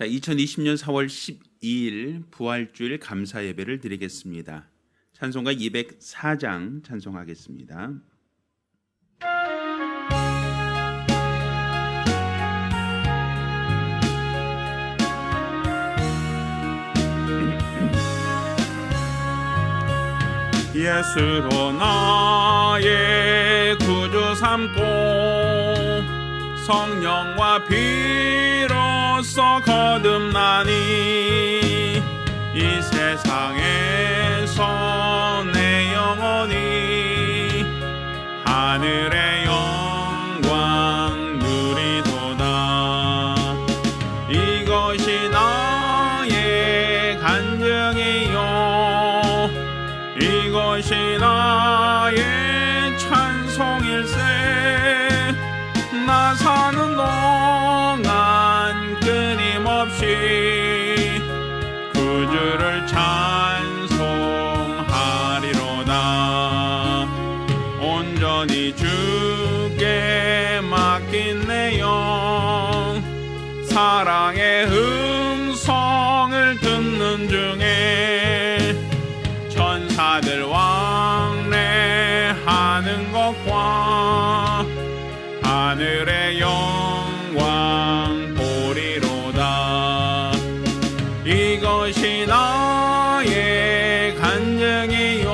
2020년 4월 12일 부활주일 감사 예배를 드리겠습니다. 찬송가 204장 찬송하겠습니다. 예수로 나의 구주 삼고 성령과 피로써 거듭나니 이 세상에서 내 영혼이 하늘의 영광 누리도다. 이것이 나의 간증이요 이것이 나의 찬송일세. 나 사는 동안 끊임없이 구주를 찬송하리로다. 온전히 주께 맡긴 내 영 사랑의 음성을 듣는 중에 천사들 왕래하는 것과 하늘의 영광 보리로다. 이것이 나의 간증이요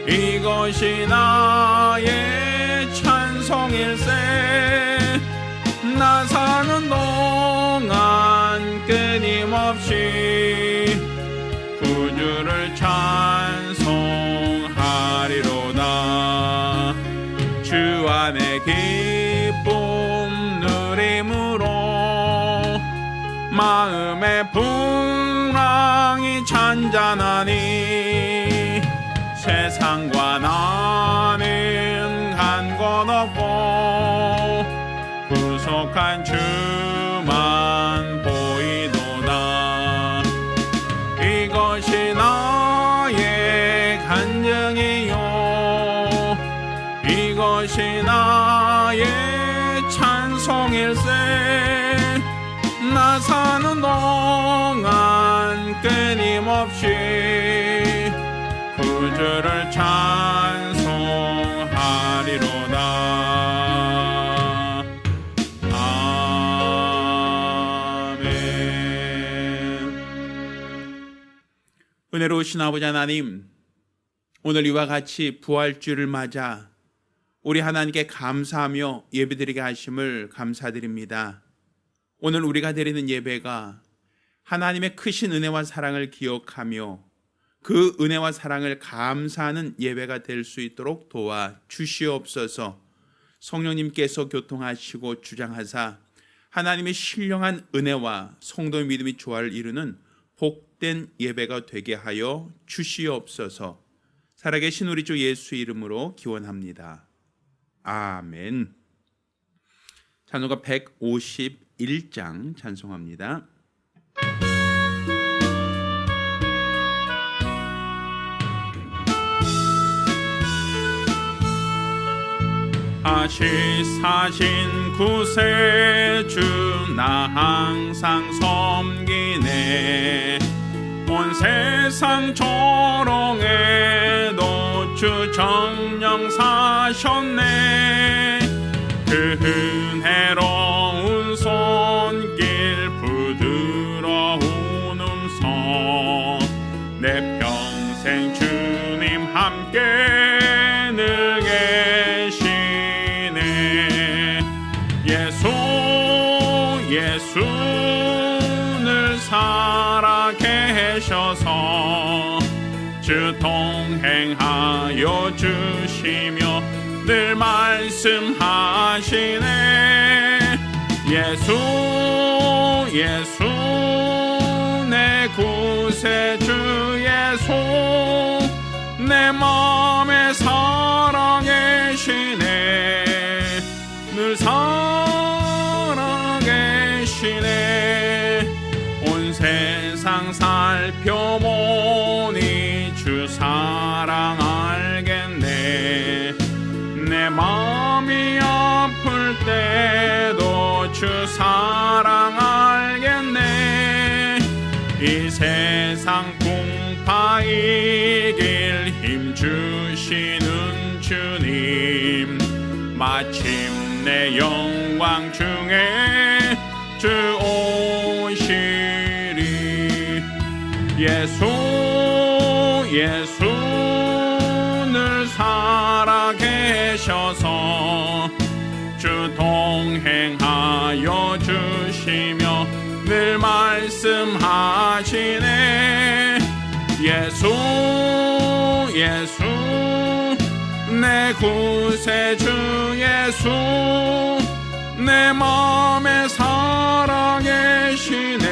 이것이 나의 찬송일세. 나 사는 동안 끊임없이 구주를 찬송하리로다. 주 안에 기쁨 누림으로 마음의 풍랑이 잔잔하니 세상과 나는 간 것 없고 구속한 주만 보이도다. 이것이 나의 간증이요 이것이 나의 찬송일세. 나 사는 동안 끊임없이 구주를 찬송하리로다. 아멘. 은혜로우신 아버지 하나님, 오늘 이와 같이 부활주일을 맞아 우리 하나님께 감사하며 예배드리게 하심을 감사드립니다. 오늘 우리가 드리는 예배가 하나님의 크신 은혜와 사랑을 기억하며 그 은혜와 사랑을 감사하는 예배가 될 수 있도록 도와 주시옵소서. 성령님께서 교통하시고 주장하사 하나님의 신령한 은혜와 성도의 믿음이 조화를 이루는 복된 예배가 되게 하여 주시옵소서. 살아계신 우리 주 예수 이름으로 기원합니다. 아멘. 찬송가 151장 찬송합니다. 다시 사신 구세주 나 항상 섬기네. 온 세상 조롱에도 주 정령 사셨네. 그 은혜로운 손길 부드러운 음성 내 평생 주님 함께 늘 계시네. 예수 늘 살아 계셔서 주 동행하여 주시며 늘 말씀하시네. 예수 내 구세주 예수 내 맘에 살아계시네. 늘 살아계시네. 온 세상 살펴보니 주 사랑 알겠네. 내 마음이 아플 때도 주 사랑 알겠네. 이 세상 풍파 이길 힘 주시는 주님, 마침내 영광 중에 주 오시리. 예수 예수 늘 살아계셔서 주 동행하여 주시며 늘 말씀하시네. 예수 예수 내 구세주 예수, 내 맘에 살아계시네.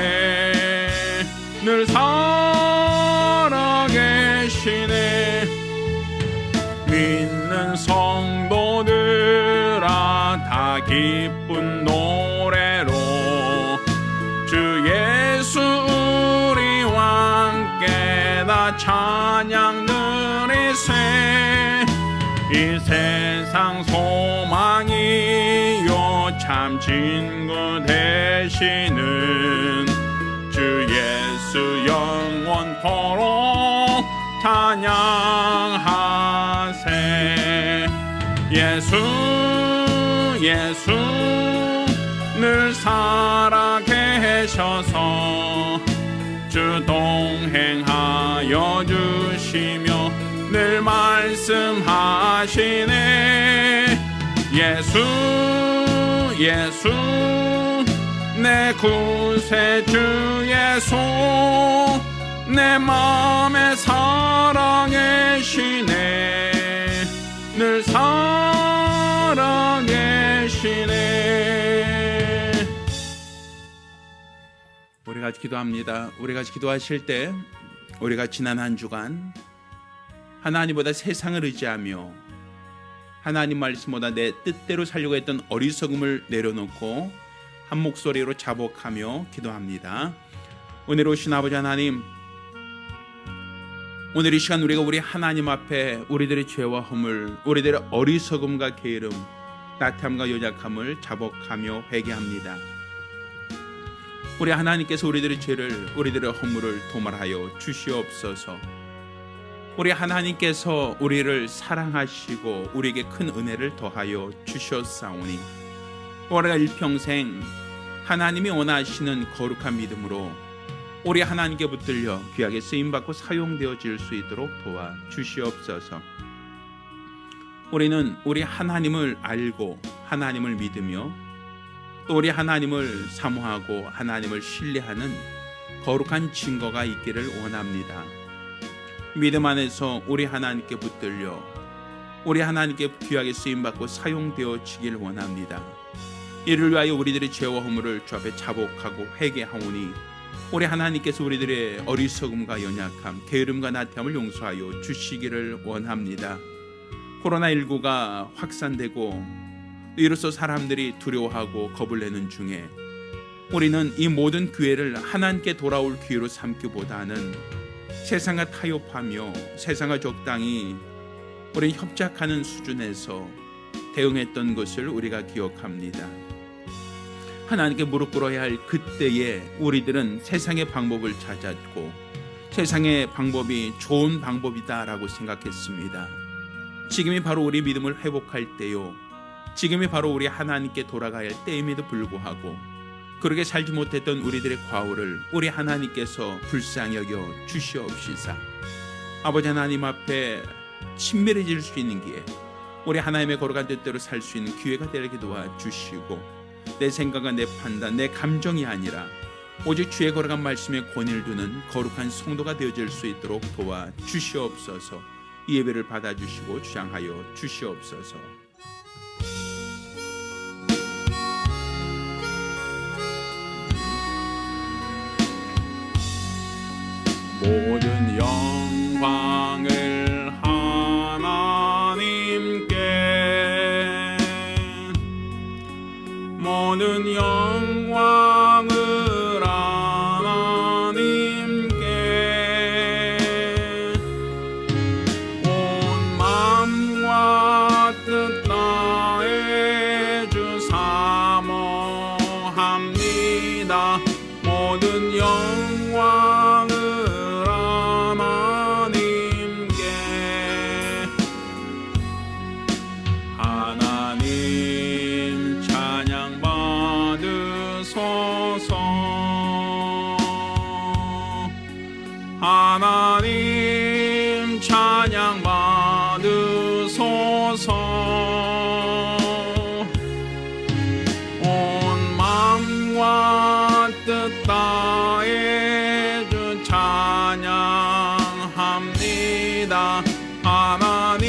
늘 살아계시네. 믿는 성도들아 다 기쁜 노래로 주 예수 우리와 함께 다 찬양 드리세. 이 세상 소망이요 참 친구 되시는 주 예수 영원토록 찬양하세. 예수 예수 늘 살아계셔서 주 동행하여 주시며 늘 말씀하시네. 예수 예수 내 구세주 예수, 내 맘에 살아계시네. 늘 살아계시네. 우리가 기도합니다. 우리가 기도하실 때 우리가 지난 한 주간 하나님보다 세상을 의지하며 하나님 말씀보다 내 뜻대로 살려고 했던 어리석음을 내려놓고 한 목소리로 자복하며 기도합니다. 오늘 오신 아버지 하나님, 오늘 이 시간 우리가 우리 하나님 앞에 우리들의 죄와 허물, 우리들의 어리석음과 게으름, 나태함과 연약함을 자복하며 회개합니다. 우리 하나님께서 우리들의 죄를, 우리들의 허물을 도말하여 주시옵소서. 우리 하나님께서 우리를 사랑하시고 우리에게 큰 은혜를 더하여 주셨사오니 우리가 일평생 하나님이 원하시는 거룩한 믿음으로 우리 하나님께 붙들려 귀하게 쓰임받고 사용되어질 수 있도록 도와주시옵소서. 우리는 우리 하나님을 알고 하나님을 믿으며 또 우리 하나님을 사모하고 하나님을 신뢰하는 거룩한 증거가 있기를 원합니다. 믿음 안에서 우리 하나님께 붙들려 우리 하나님께 귀하게 쓰임받고 사용되어지길 원합니다. 이를 위하여 우리들의 죄와 허물을 주 앞에 자복하고 회개하오니 우리 하나님께서 우리들의 어리석음과 연약함, 게으름과 나태함을 용서하여 주시기를 원합니다. 코로나19가 확산되고 이로써 사람들이 두려워하고 겁을 내는 중에 우리는 이 모든 기회를 하나님께 돌아올 기회로 삼기보다는 세상과 타협하며 세상과 적당히 우리는 협작하는 수준에서 대응했던 것을 우리가 기억합니다. 하나님께 무릎 꿇어야 할 그때에 우리들은 세상의 방법을 찾았고 세상의 방법이 좋은 방법이다라고 생각했습니다. 지금이 바로 우리 믿음을 회복할 때요, 지금이 바로 우리 하나님께 돌아가야 할 때임에도 불구하고 그렇게 살지 못했던 우리들의 과오를 우리 하나님께서 불쌍히 여겨 주시옵시사. 아버지 하나님 앞에 친밀해질 수 있는 기회, 우리 하나님의 거룩한 뜻대로 살 수 있는 기회가 되게 도와주시고 내 생각과 내 판단, 내 감정이 아니라 오직 주의 거룩한 말씀에 권위를 두는 거룩한 성도가 되어질 수 있도록 도와주시옵소서. 이 예배를 받아주시고 주장하여 주시옵소서. 모든 영광을 하나님께, 모든 영광을 하나님께, 온 마음과 뜻 다해 주 사모합니다. 모든 영광 하나님 찬양 받으소서. 온 마음과 뜻 다해 주 찬양합니다. 하나님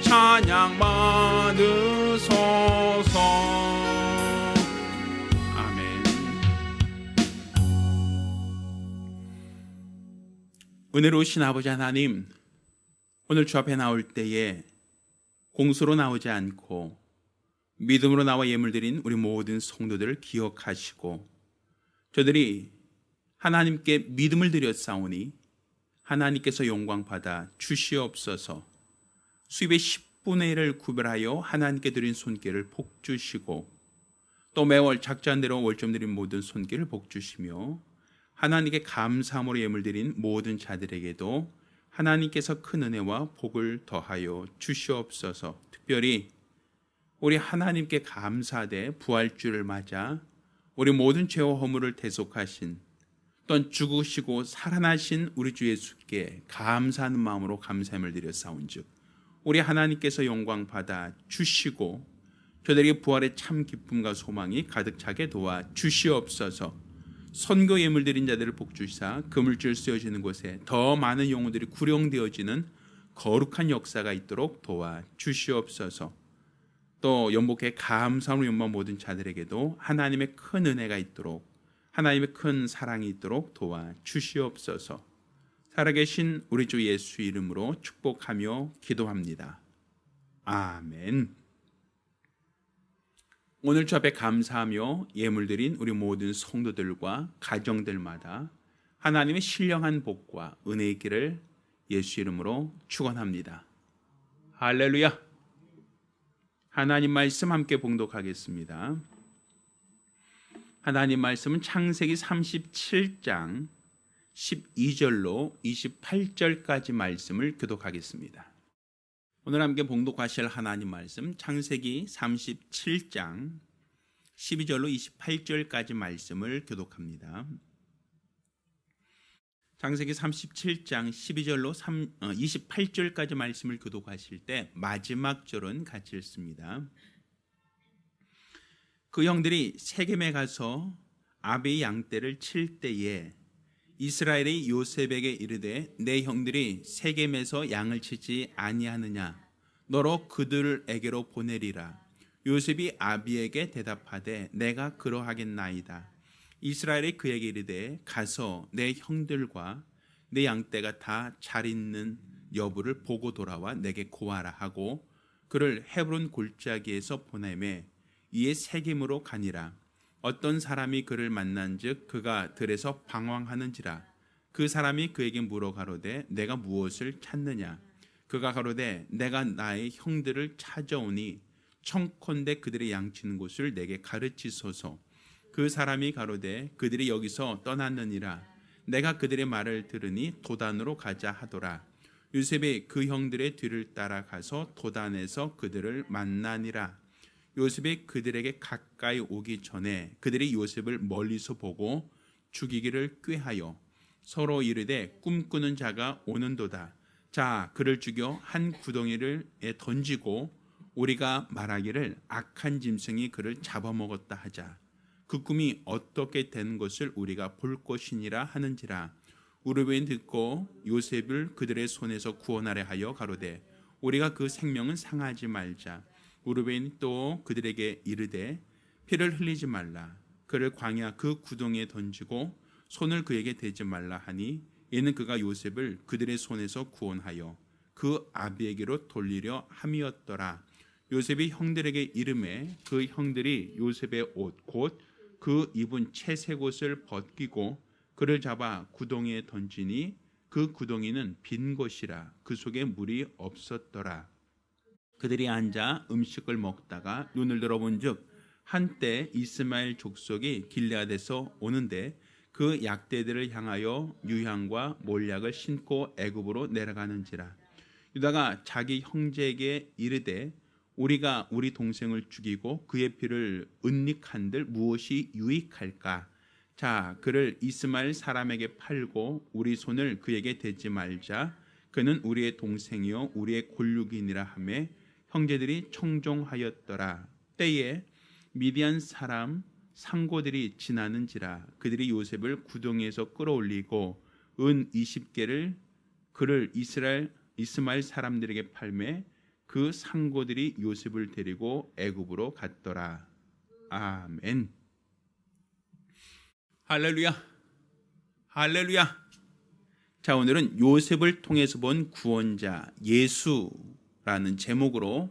찬양 받으소서. 아멘. 은혜로우신 아버지 하나님, 오늘 주 앞에 나올 때에 공수로 나오지 않고 믿음으로 나와 예물드린 우리 모든 성도들을 기억하시고 저들이 하나님께 믿음을 드렸사오니 하나님께서 영광받아 주시옵소서. 수입의 10분의 1을 구별하여 하나님께 드린 손길을 복주시고 또 매월 작정한 대로 월점 드린 모든 손길을 복주시며 하나님께 감사함으로 예물드린 모든 자들에게도 하나님께서 큰 은혜와 복을 더하여 주시옵소서. 특별히 우리 하나님께 감사하되 부활주를 맞아 우리 모든 죄와 허물을 대속하신 또한 죽으시고 살아나신 우리 주 예수께 감사하는 마음으로 감사함을 드렸사온즉 우리 하나님께서 영광 받아 주시고 저들에게 부활의 참 기쁨과 소망이 가득 차게 도와 주시옵소서. 선교 예물 드린 자들을 복주시사 그물줄 쓰여지는 곳에 더 많은 영혼들이 구령되어지는 거룩한 역사가 있도록 도와 주시옵소서. 또 연복해 감사함으로 연방 모든 자들에게도 하나님의 큰 은혜가 있도록 하나님의 큰 사랑이 있도록 도와 주시옵소서. 살아계신 우리 주 예수 이름으로 축복하며 기도합니다. 아멘. 오늘 주 앞에 감사하며 예물드린 우리 모든 성도들과 가정들마다 하나님의 신령한 복과 은혜의 길을 예수 이름으로 축원합니다. 할렐루야. 하나님 말씀 함께 봉독하겠습니다. 하나님 말씀은 창세기 37장 12절로 28절까지 말씀을 교독하겠습니다. 오늘 함께 봉독하실 하나님 말씀 창세기 37장 12절로 28절까지 말씀을 교독합니다. 창세기 37장 12절로 28절까지 말씀을 교독하실 때 마지막 절은 같이 읽습니다. 그 형들이 세겜에 가서 아비의 양떼를 칠 때에 이스라엘이 요셉에게 이르되 내 형들이 세겜에서 양을 치지 아니하느냐 너로 그들에게로 보내리라. 요셉이 아비에게 대답하되 내가 그러하겠나이다. 이스라엘이 그에게 이르되 가서 내 형들과 내 양떼가 다 잘 있는 여부를 보고 돌아와 내게 고하라 하고 그를 헤브론 골짜기에서 보내매 이에 세겜으로 가니라. 어떤 사람이 그를 만난즉 그가 들에서 방황하는지라. 그 사람이 그에게 물어 가로되 내가 무엇을 찾느냐. 그가 가로되 내가 나의 형들을 찾아오니 청컨대 그들의 양치는 곳을 내게 가르치소서. 그 사람이 가로되 그들이 여기서 떠났느니라. 내가 그들의 말을 들으니 도단으로 가자 하더라. 요셉이 그 형들의 뒤를 따라가서 도단에서 그들을 만나니라. 요셉이 그들에게 가까이 오기 전에 그들이 요셉을 멀리서 보고 죽이기를 꾀하여 서로 이르되 꿈꾸는 자가 오는도다. 자 그를 죽여 한 구덩이에 던지고 우리가 말하기를 악한 짐승이 그를 잡아먹었다 하자. 그 꿈이 어떻게 된 것을 우리가 볼 것이니라 하는지라. 우르벤이 듣고 요셉을 그들의 손에서 구원하려 하여 가로되 우리가 그 생명은 상하지 말자. 우르벤이 또 그들에게 이르되 피를 흘리지 말라. 그를 광야 그 구덩이에 던지고 손을 그에게 대지 말라 하니 이는 그가 요셉을 그들의 손에서 구원하여 그 아비에게로 돌리려 함이었더라. 요셉이 형들에게 이르매 그 형들이 요셉의 옷 곧 그 입은 채색 옷을 벗기고 그를 잡아 구덩이에 던지니 그 구덩이는 빈 것이라. 그 속에 물이 없었더라. 그들이 앉아 음식을 먹다가 눈을 들어본즉 한때 이스마엘 족속이 길르앗에서 오는데 그 약대들을 향하여 유향과 몰약을 신고 애굽으로 내려가는지라. 유다가 자기 형제에게 이르되 우리가 우리 동생을 죽이고 그의 피를 은닉한들 무엇이 유익할까? 자, 그를 이스마엘 사람에게 팔고 우리 손을 그에게 대지 말자. 그는 우리의 동생이요 우리의 골육이니라 하매 형제들이 청종하였더라. 때에 미디안 사람 상고들이 지나는지라 그들이 요셉을 구덩이에서 끌어올리고 은 20개를 그를 이스마엘 사람들에게 팔매 그 상고들이 요셉을 데리고 애굽으로 갔더라. 아멘. 할렐루야. 할렐루야. 자, 오늘은 요셉을 통해서 본 구원자 예수라는 제목으로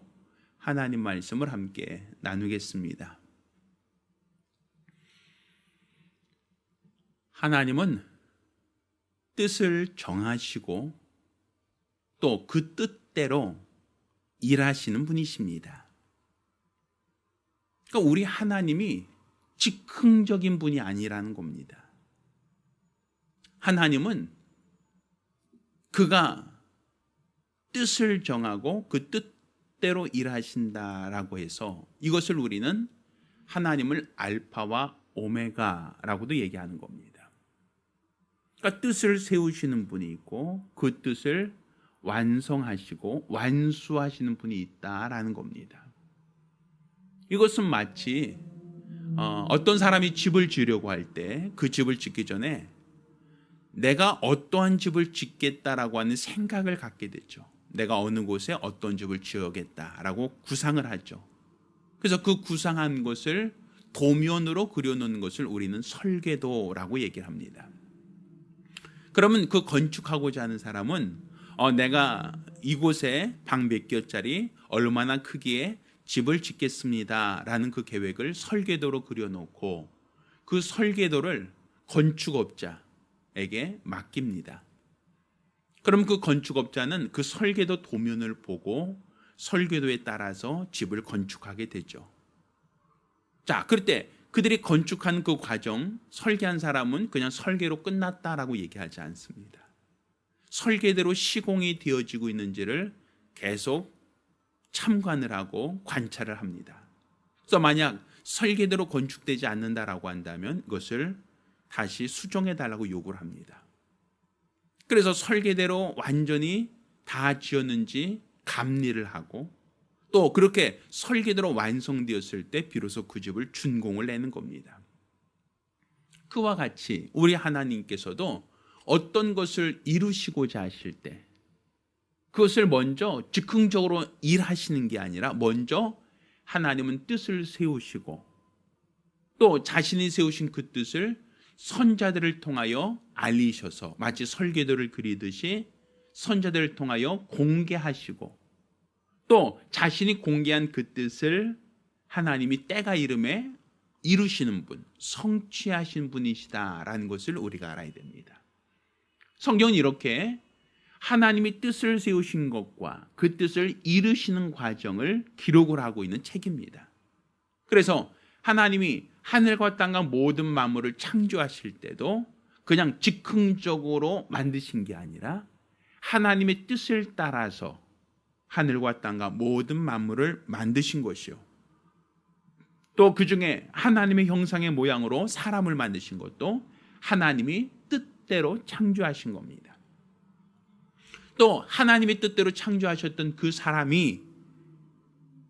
하나님 말씀을 함께 나누겠습니다. 하나님은 뜻을 정하시고 또 그 뜻대로 일하시는 분이십니다. 그러니까 우리 하나님이 즉흥적인 분이 아니라는 겁니다. 하나님은 그가 뜻을 정하고 그 뜻대로 일하신다라고 해서 이것을 우리는 하나님을 알파와 오메가라고도 얘기하는 겁니다. 그러니까 뜻을 세우시는 분이 있고 그 뜻을 완성하시고 완수하시는 분이 있다라는 겁니다. 이것은 마치 어떤 사람이 집을 지으려고 할 때 그 집을 짓기 전에 내가 어떠한 집을 짓겠다라고 하는 생각을 갖게 되죠. 내가 어느 곳에 어떤 집을 지어야겠다라고 구상을 하죠. 그래서 그 구상한 것을 도면으로 그려놓는 것을 우리는 설계도라고 얘기를 합니다. 그러면 그 건축하고자 하는 사람은 내가 이곳에 방 몇 개짜리 얼마나 크기의 집을 짓겠습니다라는 그 계획을 설계도로 그려놓고 그 설계도를 건축업자에게 맡깁니다. 그럼 그 건축업자는 그 설계도 도면을 보고 설계도에 따라서 집을 건축하게 되죠. 자, 그럴 때 그들이 건축한 그 과정, 설계한 사람은 그냥 설계로 끝났다라고 얘기하지 않습니다. 설계대로 시공이 되어지고 있는지를 계속 참관을 하고 관찰을 합니다. 그래서 만약 설계대로 건축되지 않는다라고 한다면 이것을 다시 수정해달라고 요구를 합니다. 그래서 설계대로 완전히 다 지었는지 감리를 하고 또 그렇게 설계대로 완성되었을 때 비로소 그 집을 준공을 내는 겁니다. 그와 같이 우리 하나님께서도 어떤 것을 이루시고자 하실 때 그것을 먼저 즉흥적으로 일하시는 게 아니라 먼저 하나님은 뜻을 세우시고 또 자신이 세우신 그 뜻을 선자들을 통하여 알리셔서 마치 설계도를 그리듯이 선자들을 통하여 공개하시고 또 자신이 공개한 그 뜻을 하나님이 때가 이름에 이루시는 분, 성취하신 분이시다라는 것을 우리가 알아야 됩니다. 성경은 이렇게 하나님이 뜻을 세우신 것과 그 뜻을 이루시는 과정을 기록을 하고 있는 책입니다. 그래서 하나님이 하늘과 땅과 모든 만물을 창조하실 때도 그냥 즉흥적으로 만드신 게 아니라 하나님의 뜻을 따라서 하늘과 땅과 모든 만물을 만드신 것이요. 또 그 중에 하나님의 형상의 모양으로 사람을 만드신 것도 하나님이 뜻대로 창조하신 겁니다. 또 하나님의 뜻대로 창조하셨던 그 사람이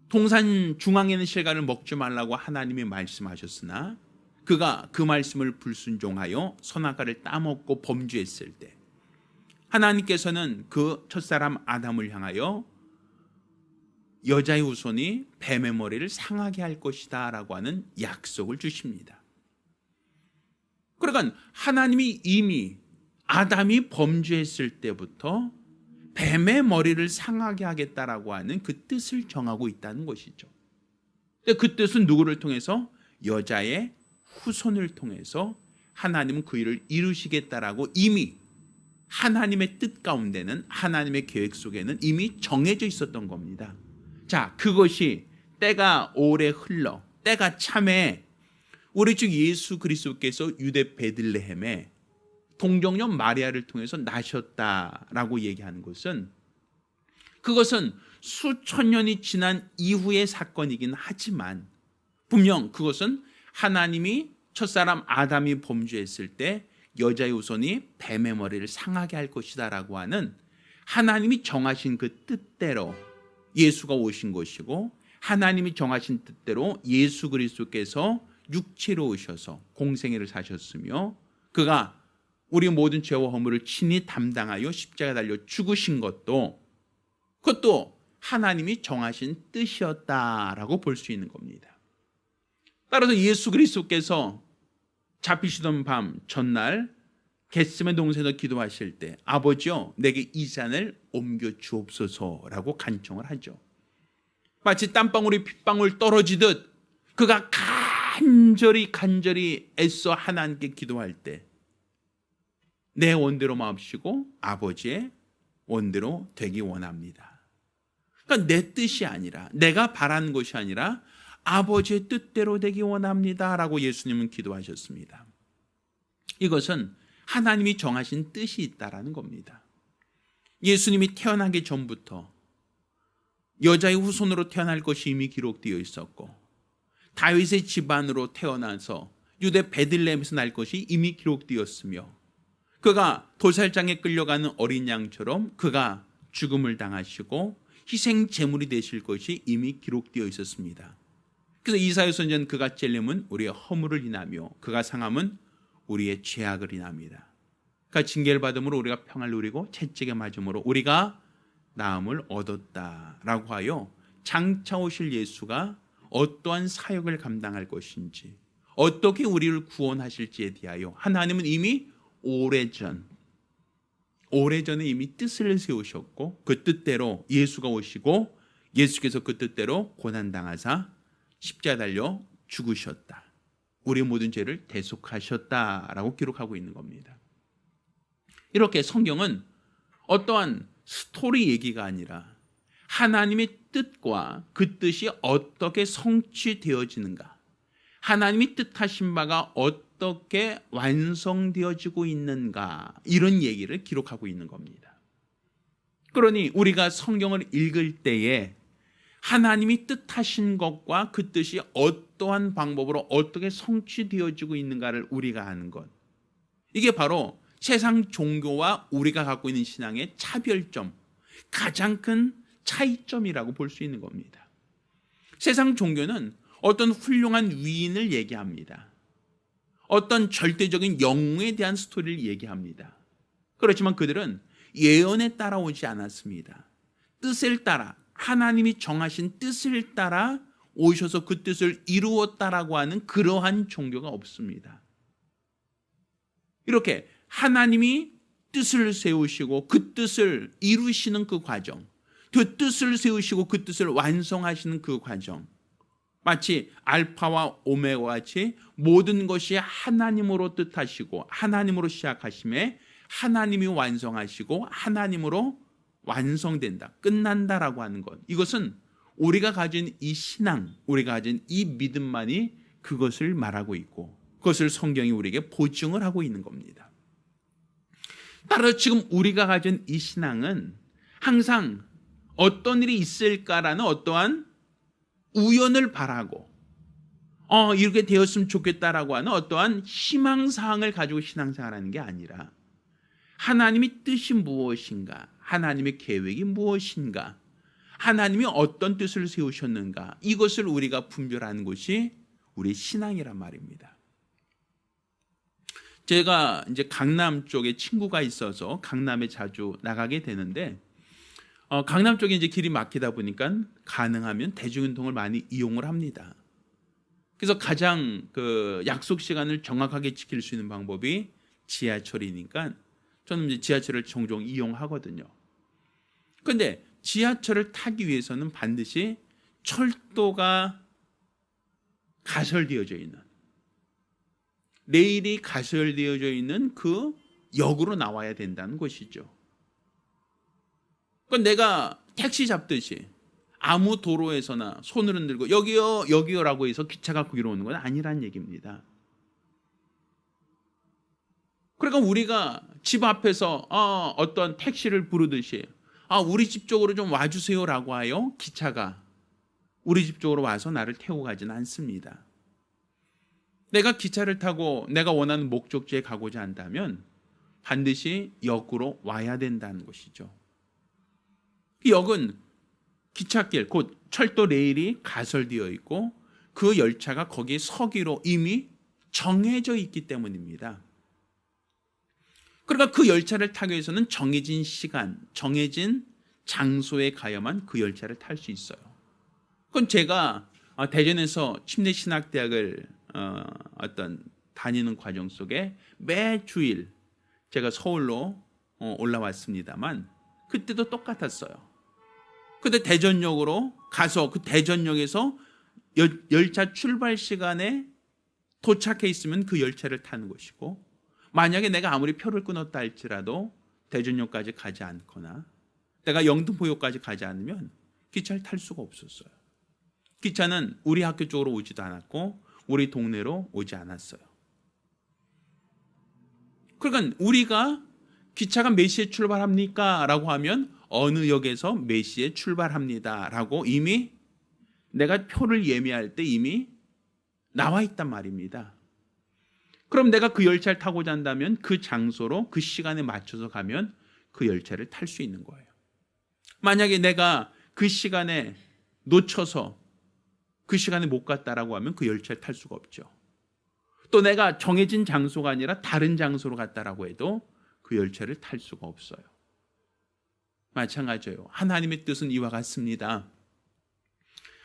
동산 중앙에 있는 실과를 먹지 말라고 하나님이 말씀하셨으나 그가 그 말씀을 불순종하여 선악과를 따먹고 범죄했을 때 하나님께서는 그 첫사람 아담을 향하여 여자의 후손이 뱀의 머리를 상하게 할 것이다 라고 하는 약속을 주십니다. 그러니까 하나님이 이미 아담이 범죄했을 때부터 뱀의 머리를 상하게 하겠다라고 하는 그 뜻을 정하고 있다는 것이죠. 그 뜻은 누구를 통해서? 여자의 후손을 통해서 하나님은 그 일을 이루시겠다라고 이미 하나님의 뜻 가운데는 하나님의 계획 속에는 이미 정해져 있었던 겁니다. 자, 그것이 때가 오래 흘러 때가 참에 우리 주 예수 그리스도께서 유대 베들레헴에 동정녀 마리아를 통해서 나셨다라고 얘기하는 것은 그것은 수천 년이 지난 이후의 사건이긴 하지만 분명 그것은 하나님이 첫사람 아담이 범죄했을 때 여자의 후손이 뱀의 머리를 상하게 할 것이다라고 하는 하나님이 정하신 그 뜻대로 예수가 오신 것이고, 하나님이 정하신 뜻대로 예수 그리스도께서 육체로 오셔서 공생애를 사셨으며, 그가 우리 모든 죄와 허물을 친히 담당하여 십자가에 달려 죽으신 것도, 그것도 하나님이 정하신 뜻이었다라고 볼 수 있는 겁니다. 따라서 예수 그리스도께서 잡히시던 밤 전날 겟세마네 동산에서 기도하실 때 아버지여 내게 이 잔을 옮겨 주옵소서라고 간청을 하죠. 마치 땀방울이 핏방울 떨어지듯 그가 간절히 애써 하나님께 기도할 때 내 원대로 마옵시고 아버지의 원대로 되기 원합니다. 그러니까 내 뜻이 아니라, 내가 바라는 것이 아니라 아버지의 뜻대로 되기 원합니다 라고 예수님은 기도하셨습니다. 이것은 하나님이 정하신 뜻이 있다라는 겁니다. 예수님이 태어나기 전부터 여자의 후손으로 태어날 것이 이미 기록되어 있었고, 다윗의 집안으로 태어나서 유대 베들레헴에서 날 것이 이미 기록되었으며, 그가 도살장에 끌려가는 어린 양처럼 그가 죽음을 당하시고 희생 제물이 되실 것이 이미 기록되어 있었습니다. 그래서 이사야 선지자는 그가 찔림은 우리의 허물을 인하며 그가 상함은 우리의 죄악을 인합니다. 그가 징계를 받음으로 우리가 평안을 누리고 채찍에 맞음으로 우리가 나음을 얻었다라고 하여 장차 오실 예수가 어떠한 사역을 감당할 것인지, 어떻게 우리를 구원하실지에 대하여 하나님은 이미 오래전에 이미 뜻을 세우셨고, 그 뜻대로 예수가 오시고 예수께서 그 뜻대로 고난당하사 십자가에 달려 죽으셨다. 우리 모든 죄를 대속하셨다라고 기록하고 있는 겁니다. 이렇게 성경은 어떠한 스토리 얘기가 아니라 하나님의 뜻과 그 뜻이 어떻게 성취되어지는가, 하나님이 뜻하신 바가 어떻게 완성되어지고 있는가, 이런 얘기를 기록하고 있는 겁니다. 그러니 우리가 성경을 읽을 때에 하나님이 뜻하신 것과 그 뜻이 어떠한 방법으로 어떻게 성취되어지고 있는가를 우리가 아는 것, 이게 바로 세상 종교와 우리가 갖고 있는 신앙의 차별점, 가장 큰 차이점이라고 볼 수 있는 겁니다. 세상 종교는 어떤 훌륭한 위인을 얘기합니다. 어떤 절대적인 영웅에 대한 스토리를 얘기합니다. 그렇지만 그들은 예언에 따라오지 않았습니다. 뜻을 따라, 하나님이 정하신 뜻을 따라 오셔서 그 뜻을 이루었다라고 하는 그러한 종교가 없습니다. 이렇게 하나님이 뜻을 세우시고 그 뜻을 이루시는 그 과정, 그 뜻을 세우시고 그 뜻을 완성하시는 그 과정, 마치 알파와 오메가와 같이 모든 것이 하나님으로 뜻하시고 하나님으로 시작하심에 하나님이 완성하시고 하나님으로 완성된다, 끝난다라고 하는 것, 이것은 우리가 가진 이 신앙, 우리가 가진 이 믿음만이 그것을 말하고 있고, 그것을 성경이 우리에게 보증을 하고 있는 겁니다. 따라서 지금 우리가 가진 이 신앙은 항상 어떤 일이 있을까라는 어떠한 우연을 바라고 이렇게 되었으면 좋겠다라고 하는 어떠한 희망사항을 가지고 신앙생활하는 게 아니라, 하나님의 뜻이 무엇인가, 하나님의 계획이 무엇인가, 하나님이 어떤 뜻을 세우셨는가, 이것을 우리가 분별하는 것이 우리 신앙이란 말입니다. 제가 이제 강남 쪽에 친구가 있어서 강남에 자주 나가게 되는데, 강남 쪽에 이제 길이 막히다 보니까 가능하면 대중교통을 많이 이용을 합니다. 그래서 가장 그 약속 시간을 정확하게 지킬 수 있는 방법이 지하철이니까 저는 이제 지하철을 종종 이용하거든요. 그런데 지하철을 타기 위해서는 반드시 철도가 가설되어져 있는, 레일이 가설되어져 있는 그 역으로 나와야 된다는 것이죠. 그러니까 내가 택시 잡듯이 아무 도로에서나 손을 흔들고 여기요 여기요라고 해서 기차가 거기로 오는 건 아니란 얘기입니다. 그러니까 우리가 집 앞에서 어떤 택시를 부르듯이 우리 집 쪽으로 좀 와주세요라고 하여 기차가 우리 집 쪽으로 와서 나를 태우고 가지는 않습니다. 내가 기차를 타고 내가 원하는 목적지에 가고자 한다면 반드시 역으로 와야 된다는 것이죠. 이 역은 기찻길, 곧 철도 레일이 가설되어 있고 그 열차가 거기에 서기로 이미 정해져 있기 때문입니다. 그러니까 그 열차를 타기 위해서는 정해진 시간, 정해진 장소에 가야만 그 열차를 탈 수 있어요. 그건 제가 대전에서 침례신학대학을 다니는 과정 속에 매 주일 제가 서울로 올라왔습니다만 그때도 똑같았어요. 그때 대전역으로 가서 그 대전역에서 열차 출발 시간에 도착해 있으면 그 열차를 타는 것이고, 만약에 내가 아무리 표를 끊었다 할지라도 대전역까지 가지 않거나 내가 영등포역까지 가지 않으면 기차를 탈 수가 없었어요. 기차는 우리 학교 쪽으로 오지도 않았고 우리 동네로 오지 않았어요. 그러니까 우리가 기차가 몇 시에 출발합니까? 라고 하면 어느 역에서 몇 시에 출발합니다 라고 이미 내가 표를 예매할 때 이미 나와 있단 말입니다. 그럼 내가 그 열차를 타고자 한다면 그 장소로 그 시간에 맞춰서 가면 그 열차를 탈 수 있는 거예요. 만약에 내가 그 시간에 놓쳐서 그 시간에 못 갔다라고 하면 그 열차를 탈 수가 없죠. 또 내가 정해진 장소가 아니라 다른 장소로 갔다라고 해도 그 열차를 탈 수가 없어요. 마찬가지예요. 하나님의 뜻은 이와 같습니다.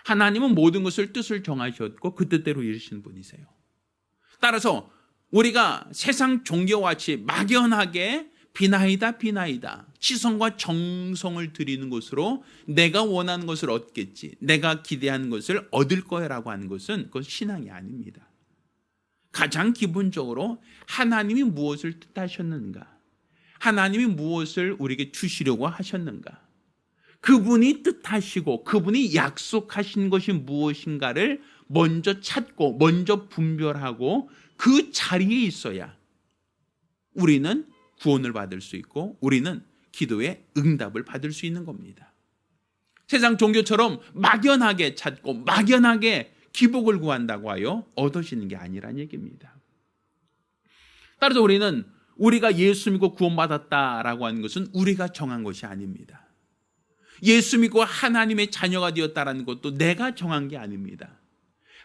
하나님은 모든 것을 뜻을 정하셨고 그 뜻대로 이루시는 분이세요. 따라서 우리가 세상 종교와 같이 막연하게 비나이다 지성과 정성을 들이는 것으로 내가 원하는 것을 얻겠지, 내가 기대하는 것을 얻을 거라고 하는 것은 그건 신앙이 아닙니다. 가장 기본적으로 하나님이 무엇을 뜻하셨는가, 하나님이 무엇을 우리에게 주시려고 하셨는가, 그분이 뜻하시고 그분이 약속하신 것이 무엇인가를 먼저 찾고 먼저 분별하고 그 자리에 있어야 우리는 구원을 받을 수 있고 우리는 기도의 응답을 받을 수 있는 겁니다. 세상 종교처럼 막연하게 찾고 막연하게 기복을 구한다고 하여 얻어지는 게 아니란 얘기입니다. 따라서 우리는 우리가 예수 믿고 구원받았다라고 하는 것은 우리가 정한 것이 아닙니다. 예수 믿고 하나님의 자녀가 되었다라는 것도 내가 정한 게 아닙니다.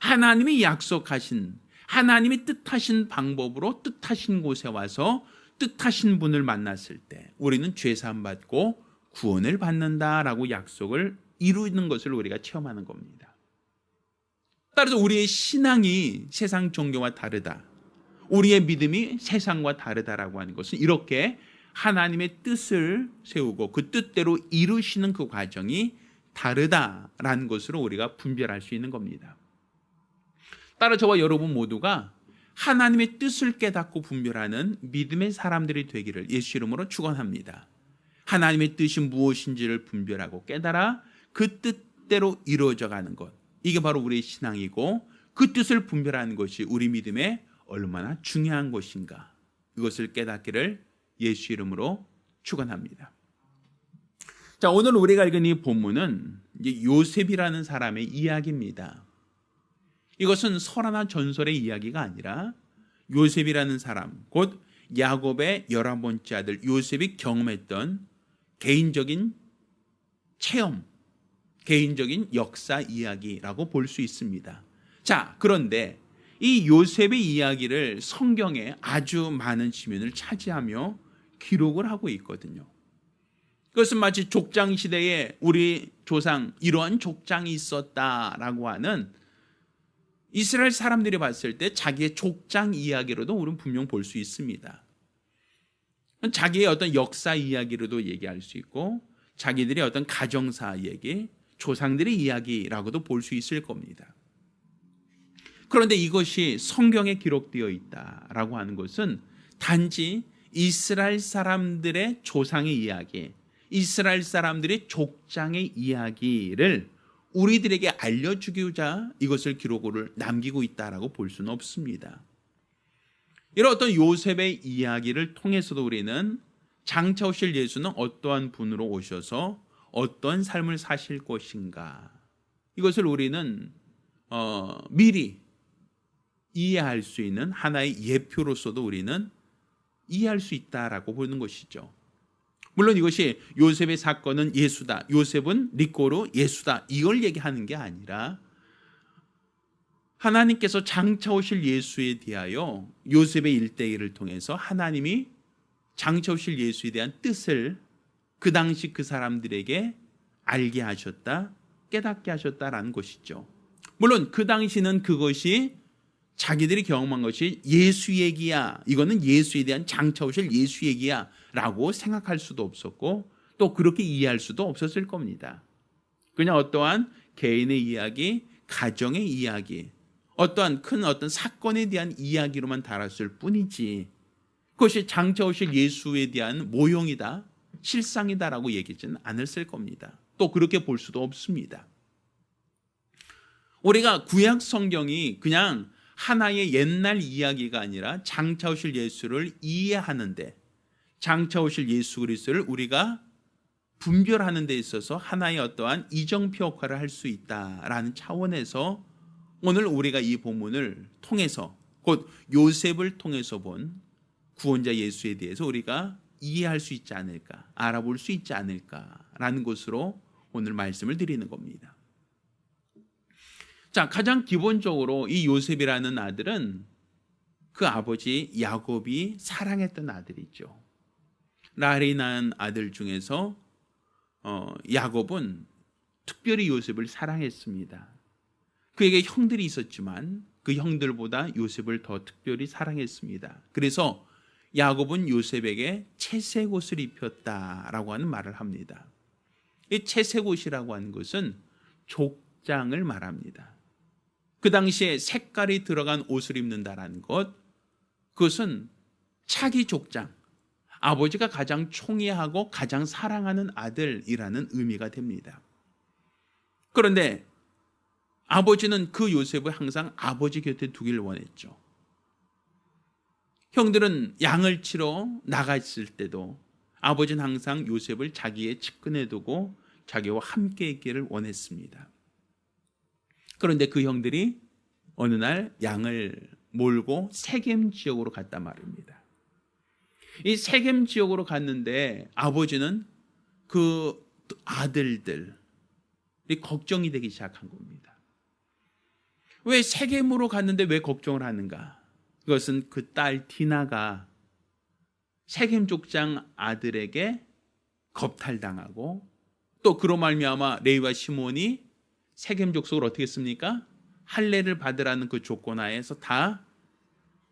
하나님이 약속하신, 하나님이 뜻하신 방법으로 뜻하신 곳에 와서 뜻하신 분을 만났을 때 우리는 죄사함 받고 구원을 받는다라고 약속을 이루는 것을 우리가 체험하는 겁니다. 따라서 우리의 신앙이 세상 종교와 다르다, 우리의 믿음이 세상과 다르다라고 하는 것은 이렇게 하나님의 뜻을 세우고 그 뜻대로 이루시는 그 과정이 다르다라는 것으로 우리가 분별할 수 있는 겁니다. 따라 저와 여러분 모두가 하나님의 뜻을 깨닫고 분별하는 믿음의 사람들이 되기를 예수 이름으로 축원합니다. 하나님의 뜻이 무엇인지를 분별하고 깨달아 그 뜻대로 이루어져가는 것, 이게 바로 우리의 신앙이고 그 뜻을 분별하는 것이 우리 믿음에 얼마나 중요한 것인가, 이것을 깨닫기를 예수 이름으로 축원합니다. 자, 오늘 우리가 읽은 이 본문은 이제 요셉이라는 사람의 이야기입니다. 이것은 설화나 전설의 이야기가 아니라 요셉이라는 사람, 곧 야곱의 11번째 아들 요셉이 경험했던 개인적인 체험, 개인적인 역사 이야기라고 볼 수 있습니다. 자, 그런데 이 요셉의 이야기를 성경에 아주 많은 지면을 차지하며 기록을 하고 있거든요. 그것은 마치 족장 시대에 우리 조상 이러한 족장이 있었다라고 하는 이스라엘 사람들이 봤을 때 자기의 족장 이야기로도 우리는 분명 볼 수 있습니다. 자기의 어떤 역사 이야기로도 얘기할 수 있고 자기들의 어떤 가정사 얘기, 조상들의 이야기라고도 볼 수 있을 겁니다. 그런데 이것이 성경에 기록되어 있다라고 하는 것은 단지 이스라엘 사람들의 조상의 이야기, 이스라엘 사람들의 족장의 이야기를 우리들에게 알려주고자 이것을 기록을 남기고 있다라고 볼 수는 없습니다. 이런 어떤 요셉의 이야기를 통해서도 우리는 장차 오실 예수는 어떠한 분으로 오셔서 어떤 삶을 사실 것인가, 이것을 우리는 미리 이해할 수 있는 하나의 예표로서도 우리는 이해할 수 있다라고 보는 것이죠. 물론 이것이 요셉의 사건은 예수다, 요셉은 리꼬로 예수다, 이걸 얘기하는 게 아니라 하나님께서 장차 오실 예수에 대하여 요셉의 일대기를 통해서 하나님이 장차 오실 예수에 대한 뜻을 그 당시 그 사람들에게 알게 하셨다, 깨닫게 하셨다라는 것이죠. 물론 그 당시는 그것이 자기들이 경험한 것이 예수 얘기야, 이거는 예수에 대한 장차 오실 예수 얘기야 라고 생각할 수도 없었고 또 그렇게 이해할 수도 없었을 겁니다. 그냥 어떠한 개인의 이야기, 가정의 이야기, 어떠한 큰 어떤 사건에 대한 이야기로만 달았을 뿐이지 그것이 장차 오실 예수에 대한 모형이다, 실상이다라고 얘기하지는 않았을 겁니다. 또 그렇게 볼 수도 없습니다. 우리가 구약 성경이 그냥 하나의 옛날 이야기가 아니라 장차 오실 예수를 이해하는데, 장차 오실 예수 그리스도를 우리가 분별하는 데 있어서 하나의 어떠한 이정표 역할을 할 수 있다라는 차원에서 오늘 우리가 이 본문을 통해서 곧 요셉을 통해서 본 구원자 예수에 대해서 우리가 이해할 수 있지 않을까, 알아볼 수 있지 않을까라는 것으로 오늘 말씀을 드리는 겁니다. 자, 가장 기본적으로 이 요셉이라는 아들은 그 아버지 야곱이 사랑했던 아들이죠. 라헬이 낳은 아들 중에서 야곱은 특별히 요셉을 사랑했습니다. 그에게 형들이 있었지만 그 형들보다 요셉을 더 특별히 사랑했습니다. 그래서 야곱은 요셉에게 채색 옷을 입혔다라고 하는 말을 합니다. 이 채색 옷이라고 하는 것은 족장을 말합니다. 그 당시에 색깔이 들어간 옷을 입는다라는 것, 그것은 차기 족장, 아버지가 가장 총애하고 가장 사랑하는 아들이라는 의미가 됩니다. 그런데 아버지는 그 요셉을 항상 아버지 곁에 두기를 원했죠. 형들은 양을 치러 나가 있을 때도 아버지는 항상 요셉을 자기의 측근에 두고 자기와 함께 있기를 원했습니다. 그런데 그 형들이 어느 날 양을 몰고 세겜 지역으로 갔단 말입니다. 이 세겜 지역으로 갔는데 아버지는 그 아들들이 걱정이 되기 시작한 겁니다. 왜 세겜으로 갔는데 왜 걱정을 하는가? 그것은 그 딸 디나가 세겜 족장 아들에게 겁탈당하고 또 그로 말미암아 레위와 시몬이 세겜 족속을 어떻게 했습니까? 할례를 받으라는 그 조건 하에서 다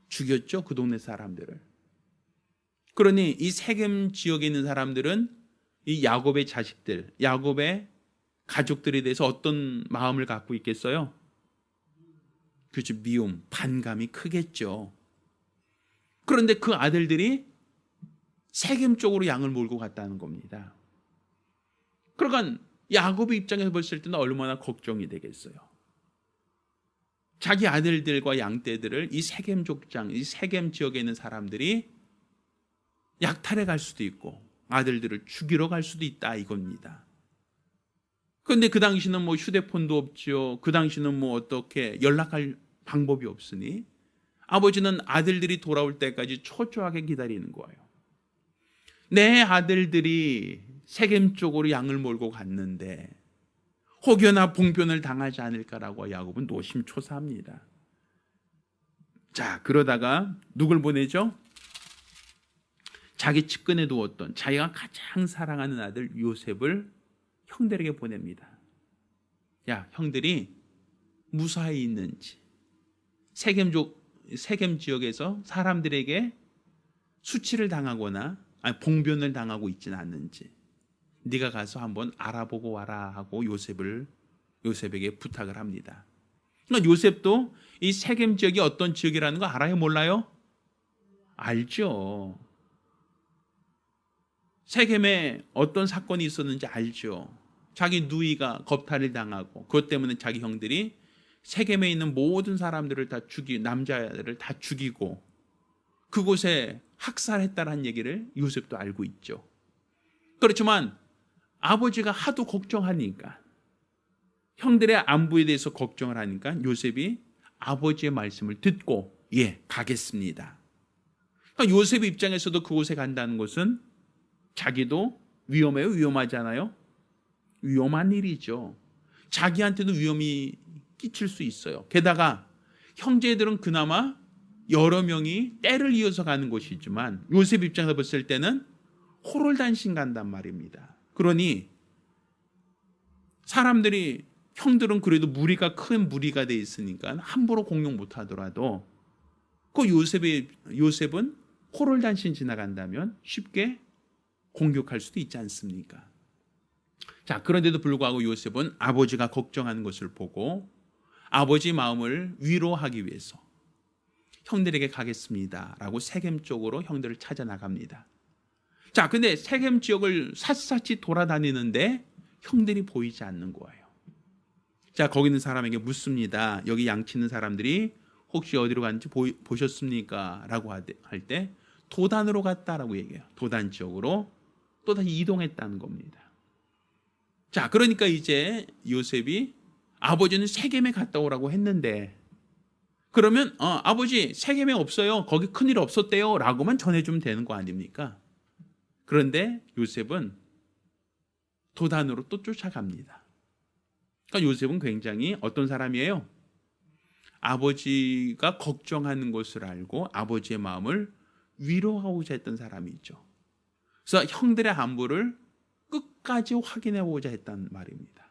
죽였죠, 그 동네 사람들을. 그러니 이 세겜 지역에 있는 사람들은 이 야곱의 자식들, 야곱의 가족들에 대해서 어떤 마음을 갖고 있겠어요? 그렇죠, 미움, 반감이 크겠죠. 그런데 그 아들들이 세겜 쪽으로 양을 몰고 갔다는 겁니다. 그러니까 야곱의 입장에서 봤을 때는 얼마나 걱정이 되겠어요. 자기 아들들과 양떼들을 이 세겜 족장, 이 세겜 지역에 있는 사람들이 약탈해 갈 수도 있고 아들들을 죽이러 갈 수도 있다 이겁니다. 그런데 그 당시는 뭐 휴대폰도 없죠. 그 당시는 뭐 어떻게 연락할 방법이 없으니 아버지는 아들들이 돌아올 때까지 초조하게 기다리는 거예요. 내 아들들이 세겜 쪽으로 양을 몰고 갔는데 혹여나 봉변을 당하지 않을까라고 야곱은 노심초사합니다. 자, 그러다가 누굴 보내죠? 자기 측근에 두었던 자기가 가장 사랑하는 아들 요셉을 형들에게 보냅니다. 야, 형들이 무사히 있는지, 세겜 지역에서 사람들에게 수치를 당하거나 봉변을 당하고 있지는 않는지 네가 가서 한번 알아보고 와라 하고 요셉에게 부탁을 합니다. 그러니까 요셉도 이 세겜 지역이 어떤 지역이라는 거 알아요, 몰라요? 알죠. 세겜에 어떤 사건이 있었는지 알죠. 자기 누이가 겁탈을 당하고 그것 때문에 자기 형들이 세겜에 있는 모든 사람들을 다 남자들을 다 죽이고 그곳에 학살했다는 얘기를 요셉도 알고 있죠. 그렇지만 아버지가 하도 걱정하니까, 형들의 안부에 대해서 걱정을 하니까 요셉이 아버지의 말씀을 듣고 가겠습니다. 그러니까 요셉의 입장에서도 그곳에 간다는 것은 자기도 위험해요? 위험하잖아요? 위험한 일이죠. 자기한테도 위험이 끼칠 수 있어요. 게다가 형제들은 그나마 여러 명이 때를 이어서 가는 것이지만 요셉 입장에서 봤을 때는 호롤단신 간단 말입니다. 그러니 사람들이 형들은 그래도 무리가 큰 무리가 돼 있으니까 함부로 공격 못하더라도 그 요셉은 호롤단신 지나간다면 쉽게 공격할 수도 있지 않습니까? 자, 그런데도 불구하고 요셉은 아버지가 걱정하는 것을 보고 아버지 마음을 위로하기 위해서 형들에게 가겠습니다 라고 세겜 쪽으로 형들을 찾아 나갑니다. 자, 근데 세겜 지역을 샅샅이 돌아다니는데 형들이 보이지 않는 거예요. 자, 거기 있는 사람에게 묻습니다. 여기 양치는 사람들이 혹시 어디로 갔는지 보셨습니까? 라고 할 때 도단으로 갔다라고 얘기해요. 도단 지역으로 또다시 이동했다는 겁니다. 자, 그러니까 이제 요셉이 아버지는 세겜에 갔다 오라고 했는데 그러면 아버지 세겜에 없어요. 거기 큰일 없었대요 라고만 전해주면 되는 거 아닙니까? 그런데 요셉은 도단으로 또 쫓아갑니다. 그러니까 요셉은 굉장히 어떤 사람이에요? 아버지가 걱정하는 것을 알고 아버지의 마음을 위로하고자 했던 사람이죠. 그래서 형들의 안부를 끝까지 확인해 보고자 했단 말입니다.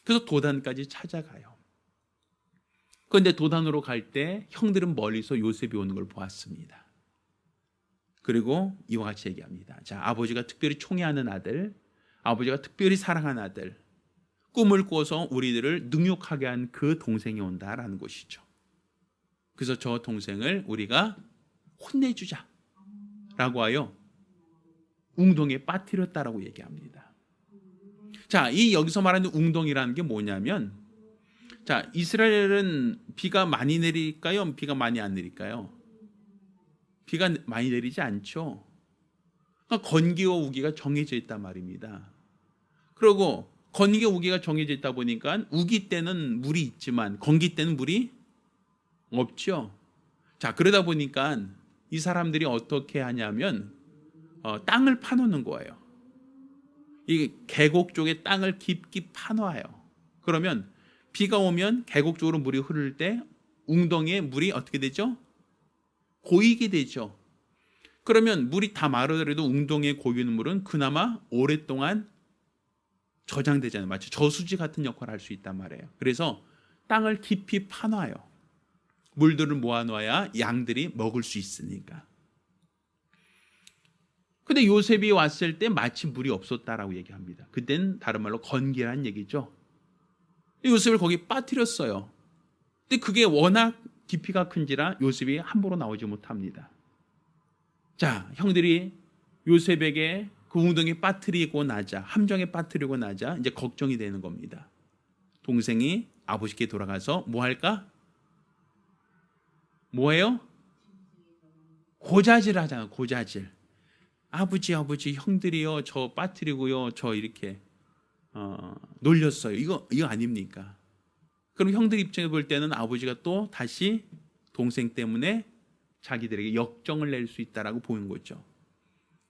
그래서 도단까지 찾아가요. 그런데 도단으로 갈 때 형들은 멀리서 요셉이 오는 걸 보았습니다. 그리고 이와 같이 얘기합니다. 자, 아버지가 특별히 총애하는 아들, 아버지가 특별히 사랑하는 아들, 꿈을 꿔서 우리들을 능욕하게 한 그 동생이 온다라는 것이죠. 그래서 저 동생을 우리가 혼내주자라고 하여 웅덩이에 빠뜨렸다라고 얘기합니다. 자, 이 여기서 말하는 웅덩이라는 게 뭐냐면, 자, 이스라엘은 비가 많이 내릴까요? 비가 많이 안 내릴까요? 비가 많이 내리지 않죠. 그러니까 건기와 우기가 정해져 있단 말입니다. 그리고 건기와 우기가 정해져 있다 보니까 우기 때는 물이 있지만 건기 때는 물이 없죠. 자, 그러다 보니까 이 사람들이 어떻게 하냐면 땅을 파놓는 거예요. 이 계곡 쪽에 땅을 깊이 파놔요. 그러면 비가 오면 계곡 쪽으로 물이 흐를 때 웅덩이에 물이 어떻게 되죠? 고이게 되죠. 그러면 물이 다 마르더라도 웅덩이에 고이는 물은 그나마 오랫동안 저장되잖아요. 마치 저수지 같은 역할을 할 수 있단 말이에요. 그래서 땅을 깊이 파놔요. 물들을 모아놔야 양들이 먹을 수 있으니까. 근데 요셉이 왔을 때 마치 물이 없었다라고 얘기합니다. 그땐 다른 말로 건기란 얘기죠. 요셉을 거기 빠뜨렸어요. 근데 그게 워낙 깊이가 큰지라 요셉이 함부로 나오지 못합니다. 자, 형들이 요셉에게 그 웅덩이에 빠뜨리고 나자, 함정에 빠뜨리고 나자 이제 걱정이 되는 겁니다. 동생이 아버지께 돌아가서 뭐 할까? 뭐예요? 고자질 하잖아. 고자질. 아버지 형들이요 저 빠뜨리고요 저 이렇게 놀렸어요. 이거 아닙니까? 그럼 형들 입장에 볼 때는 아버지가 또 다시 동생 때문에 자기들에게 역정을 낼 수 있다라고 보는 거죠.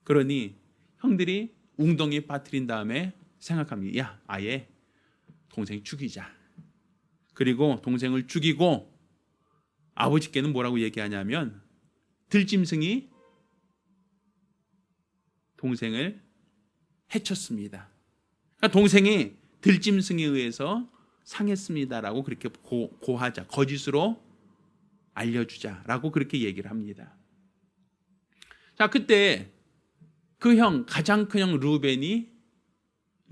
그러니 형들이 웅덩이에 빠뜨린 다음에 생각합니다. 야, 아예 동생 죽이자. 그리고 동생을 죽이고 아버지께는 뭐라고 얘기하냐면 들짐승이 동생을 해쳤습니다. 그러니까 동생이 들짐승에 의해서 상했습니다라고 그렇게 고하자, 거짓으로 알려주자라고 그렇게 얘기를 합니다. 자, 그때 그 형, 가장 큰 형 르우벤이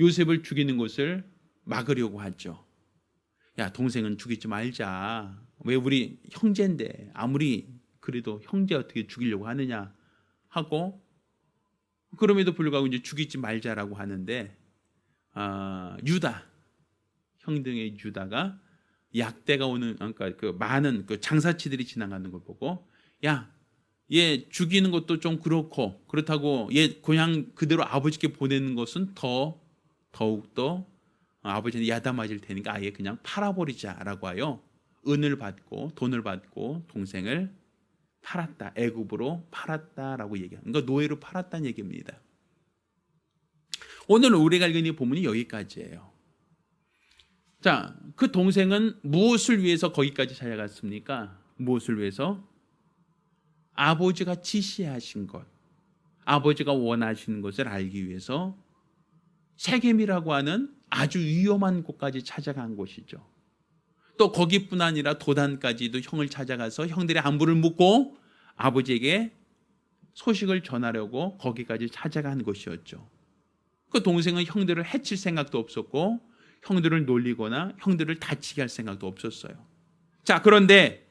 요셉을 죽이는 것을 막으려고 하죠. 야, 동생은 죽이지 말자. 왜 우리 형제인데 아무리 그래도 형제 어떻게 죽이려고 하느냐 하고 그럼에도 불구하고 이제 죽이지 말자라고 하는데 유다 형 등의 유다가 약대가 오는 그러니까 그 많은 그 장사치들이 지나가는 걸 보고 야, 얘 죽이는 것도 좀 그렇다고 얘 그냥 그대로 아버지께 보내는 것은 더욱더 아버지한테 야단 맞을 테니까 아예 그냥 팔아버리자라고 하여 은을 받고 돈을 받고 동생을 팔았다. 애굽으로 팔았다라고 얘기합니다. 그러니까 노예로 팔았다는 얘기입니다. 오늘 우리가 읽은 이 본문이 여기까지예요. 자, 그 동생은 무엇을 위해서 거기까지 찾아갔습니까? 무엇을 위해서? 아버지가 지시하신 것, 아버지가 원하시는 것을 알기 위해서 세겜이라고 하는 아주 위험한 곳까지 찾아간 곳이죠. 또 거기뿐 아니라 도단까지도 형을 찾아가서 형들의 안부를 묻고 아버지에게 소식을 전하려고 거기까지 찾아간 곳이었죠. 그 동생은 형들을 해칠 생각도 없었고 형들을 놀리거나 형들을 다치게 할 생각도 없었어요. 자, 그런데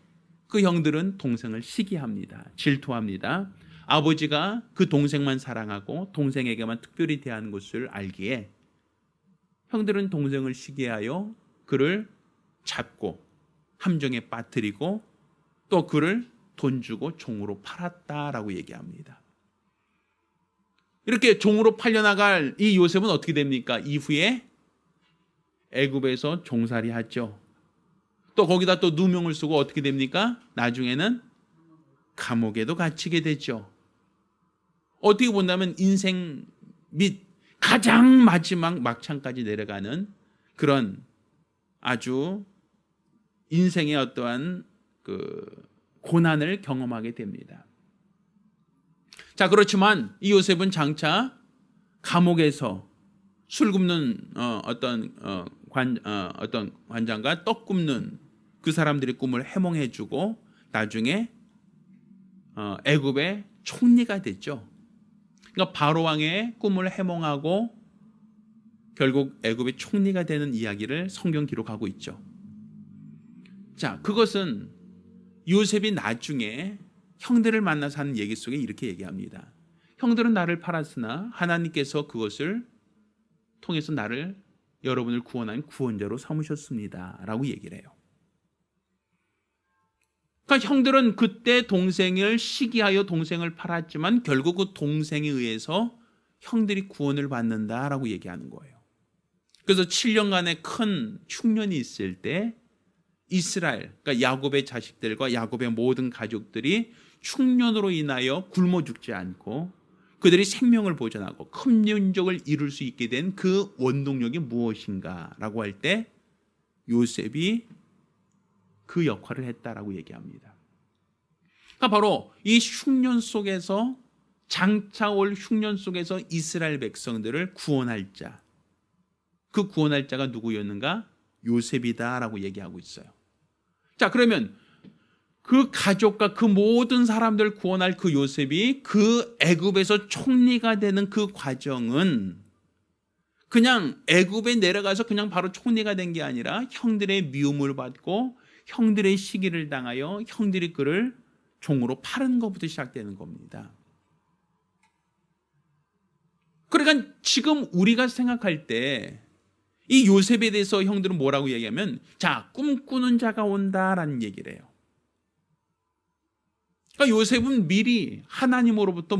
그 형들은 동생을 시기합니다. 질투합니다. 아버지가 그 동생만 사랑하고 동생에게만 특별히 대하는 것을 알기에 형들은 동생을 시기하여 그를 잡고 함정에 빠뜨리고 또 그를 돈 주고 종으로 팔았다라고 얘기합니다. 이렇게 종으로 팔려나갈 이 요셉은 어떻게 됩니까? 이후에 애굽에서 종살이 하죠. 또 거기다 또 누명을 쓰고 어떻게 됩니까? 나중에는 감옥에도 갇히게 되죠. 어떻게 본다면 인생 및 가장 마지막 막창까지 내려가는 그런 아주 인생의 어떠한 그 고난을 경험하게 됩니다. 자, 그렇지만 이 요셉은 장차 감옥에서 술 굽는 어떤 관장과 떡 굽는 그 사람들의 꿈을 해몽해주고 나중에 애굽의 총리가 됐죠. 그러니까 바로 왕의 꿈을 해몽하고 결국 애굽의 총리가 되는 이야기를 성경 기록하고 있죠. 자, 그것은 요셉이 나중에 형들을 만나서 하는 얘기 속에 이렇게 얘기합니다. 형들은 나를 팔았으나 하나님께서 그것을 통해서 나를 여러분을 구원한 구원자로 삼으셨습니다 라고 얘기를 해요. 그러니까 형들은 그때 동생을 시기하여 동생을 팔았지만 결국 그 동생에 의해서 형들이 구원을 받는다라고 얘기하는 거예요. 그래서 7년간의 큰 흉년이 있을 때 이스라엘, 그러니까 야곱의 자식들과 야곱의 모든 가족들이 흉년으로 인하여 굶어 죽지 않고 그들이 생명을 보존하고 큰 민족을 이룰 수 있게 된 그 원동력이 무엇인가라고 할 때 요셉이 그 역할을 했다라고 얘기합니다. 그러니까 바로 이 흉년 속에서 장차 올 흉년 속에서 이스라엘 백성들을 구원할 자, 그 구원할 자가 누구였는가? 요셉이다라고 얘기하고 있어요. 자, 그러면 그 가족과 그 모든 사람들을 구원할 그 요셉이 그 애굽에서 총리가 되는 그 과정은 그냥 애굽에 내려가서 그냥 바로 총리가 된 게 아니라 형들의 미움을 받고 형들의 시기를 당하여 형들이 그를 종으로 파는 것부터 시작되는 겁니다. 그러니까 지금 우리가 생각할 때 이 요셉에 대해서 형들은 뭐라고 얘기하면 자, 꿈꾸는 자가 온다라는 얘기를 해요. 그러니까 요셉은 미리 하나님으로부터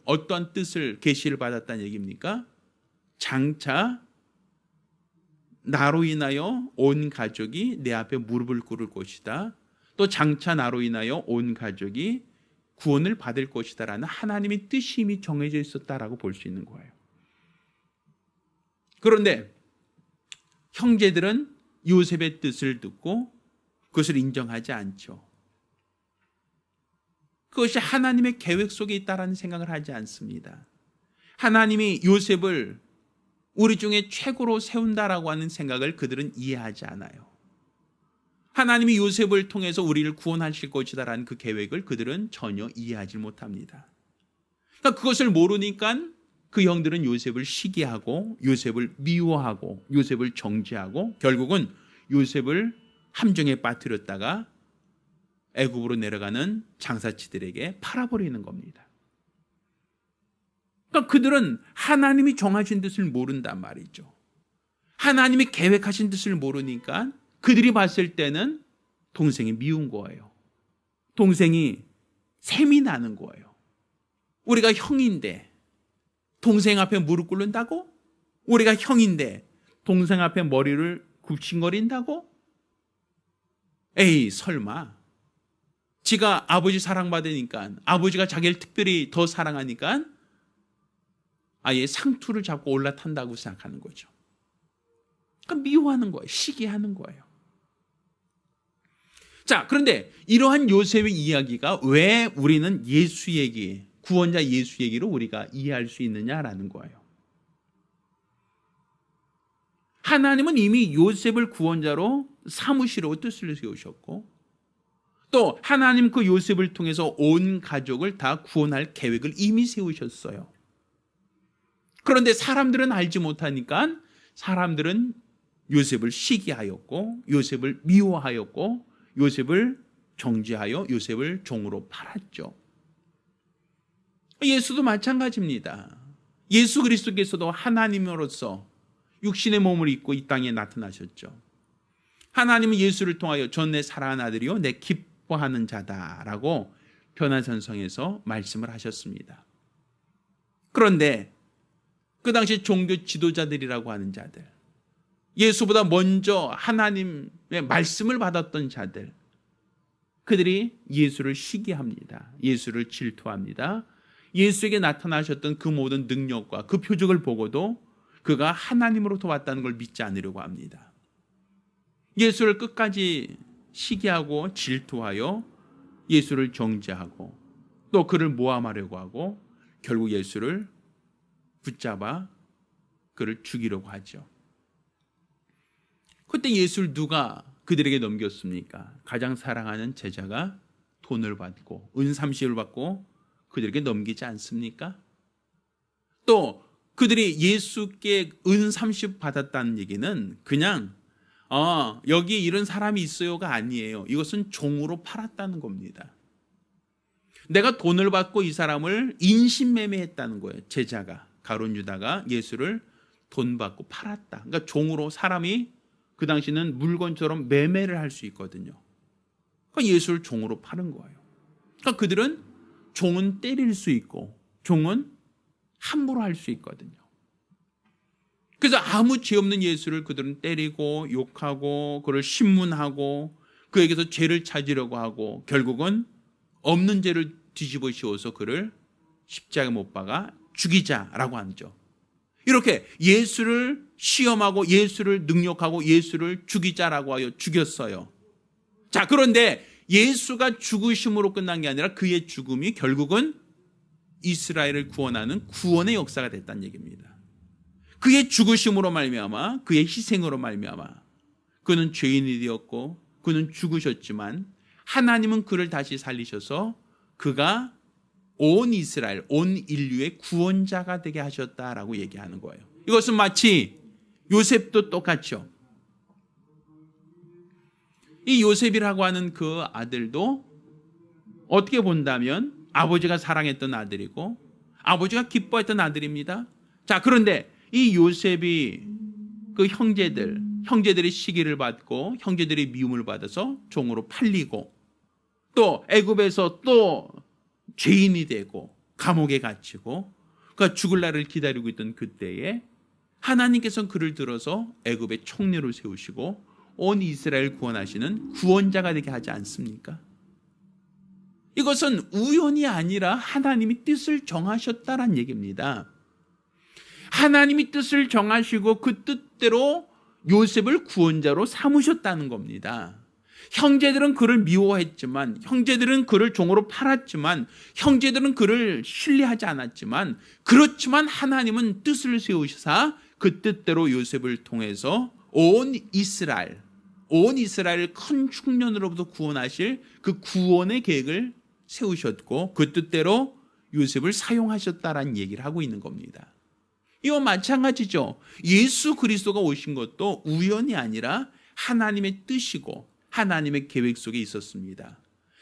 어떠한 뜻을 계시를 받았다는 얘기입니까? 장차 나로 인하여 온 가족이 내 앞에 무릎을 꿇을 것이다. 또 장차 나로 인하여 온 가족이 구원을 받을 것이다라는 하나님의 뜻이 이미 정해져 있었다라고 볼 수 있는 거예요. 그런데 형제들은 요셉의 뜻을 듣고 그것을 인정하지 않죠. 그것이 하나님의 계획 속에 있다라는 생각을 하지 않습니다. 하나님이 요셉을 우리 중에 최고로 세운다라고 하는 생각을 그들은 이해하지 않아요. 하나님이 요셉을 통해서 우리를 구원하실 것이다라는 그 계획을 그들은 전혀 이해하지 못합니다. 그러니까 그것을 모르니까 그 형들은 요셉을 시기하고 요셉을 미워하고 요셉을 정죄하고 결국은 요셉을 함정에 빠뜨렸다가 애굽으로 내려가는 장사치들에게 팔아버리는 겁니다. 그러니까 그들은 하나님이 정하신 뜻을 모른단 말이죠. 하나님이 계획하신 뜻을 모르니까 그들이 봤을 때는 동생이 미운 거예요. 동생이 셈이 나는 거예요. 우리가 형인데 동생 앞에 무릎 꿇는다고? 우리가 형인데 동생 앞에 머리를 굽신거린다고? 에이 설마 지가 아버지 사랑받으니까, 아버지가 자기를 특별히 더 사랑하니까 아예 상투를 잡고 올라탄다고 생각하는 거죠. 그러니까 미워하는 거예요. 시기하는 거예요. 자, 그런데 이러한 요셉의 이야기가 왜 우리는 예수 얘기, 구원자 예수 얘기로 우리가 이해할 수 있느냐라는 거예요. 하나님은 이미 요셉을 구원자로 삼으시려고 뜻을 세우셨고, 또 하나님 그 요셉을 통해서 온 가족을 다 구원할 계획을 이미 세우셨어요. 그런데 사람들은 알지 못하니까 사람들은 요셉을 시기하였고, 요셉을 미워하였고, 요셉을 정죄하여 요셉을 종으로 팔았죠. 예수도 마찬가지입니다. 예수 그리스도께서도 하나님으로서 육신의 몸을 입고 이 땅에 나타나셨죠. 하나님은 예수를 통하여 전 내 사랑하는 아들이요 내 기뻐하는 자다라고 변화선성에서 말씀을 하셨습니다. 그런데 그 당시 종교 지도자들이라고 하는 자들, 예수보다 먼저 하나님의 말씀을 받았던 자들, 그들이 예수를 시기합니다. 예수를 질투합니다. 예수에게 나타나셨던 그 모든 능력과 그 표적을 보고도 그가 하나님으로부터 왔다는 걸 믿지 않으려고 합니다. 예수를 끝까지 시기하고 질투하여 예수를 정죄하고 또 그를 모함하려고 하고 결국 예수를 붙잡아 그를 죽이려고 하죠. 그때 예수를 누가 그들에게 넘겼습니까? 가장 사랑하는 제자가 돈을 받고 은 30을 받고 그들에게 넘기지 않습니까? 또 그들이 예수께 은 30 받았다는 얘기는 그냥 여기 이런 사람이 있어요가 아니에요. 이것은 종으로 팔았다는 겁니다. 내가 돈을 받고 이 사람을 인신매매했다는 거예요. 제자가, 가룟 유다가 예수를 돈 받고 팔았다. 그러니까 종으로, 사람이 그 당시는 물건처럼 매매를 할 수 있거든요. 그러니까 예수를 종으로 파는 거예요. 그러니까 그들은 종은 때릴 수 있고 종은 함부로 할 수 있거든요. 그래서 아무 죄 없는 예수를 그들은 때리고 욕하고 그를 신문하고 그에게서 죄를 찾으려고 하고 결국은 없는 죄를 뒤집어 씌워서 그를 십자가에 못 박아 죽이자라고 하죠. 이렇게 예수를 시험하고 예수를 능욕하고 예수를 죽이자라고 하여 죽였어요. 자, 그런데 예수가 죽으심으로 끝난 게 아니라 그의 죽음이 결국은 이스라엘을 구원하는 구원의 역사가 됐다는 얘기입니다. 그의 죽으심으로 말미암아, 그의 희생으로 말미암아 그는 죄인이 되었고 그는 죽으셨지만 하나님은 그를 다시 살리셔서 그가 온 이스라엘, 온 인류의 구원자가 되게 하셨다라고 얘기하는 거예요. 이것은 마치 요셉도 똑같죠. 이 요셉이라고 하는 그 아들도 어떻게 본다면 아버지가 사랑했던 아들이고 아버지가 기뻐했던 아들입니다. 자, 그런데 이 요셉이 그 형제들의 시기를 받고 형제들의 미움을 받아서 종으로 팔리고 또 애굽에서 또 죄인이 되고 감옥에 갇히고 그가 죽을 날을 기다리고 있던 그때에 하나님께서는 그를 들어서 애굽의 총리로 세우시고 온 이스라엘 구원하시는 구원자가 되게 하지 않습니까? 이것은 우연이 아니라 하나님이 뜻을 정하셨다는 얘기입니다. 하나님이 뜻을 정하시고 그 뜻대로 요셉을 구원자로 삼으셨다는 겁니다. 형제들은 그를 미워했지만, 형제들은 그를 종으로 팔았지만, 형제들은 그를 신뢰하지 않았지만, 그렇지만 하나님은 뜻을 세우시사 그 뜻대로 요셉을 통해서 온 이스라엘을 큰 흉년으로부터 구원하실 그 구원의 계획을 세우셨고 그 뜻대로 요셉을 사용하셨다라는 얘기를 하고 있는 겁니다. 이와 마찬가지죠. 예수 그리스도가 오신 것도 우연이 아니라 하나님의 뜻이고 하나님의 계획 속에 있었습니다.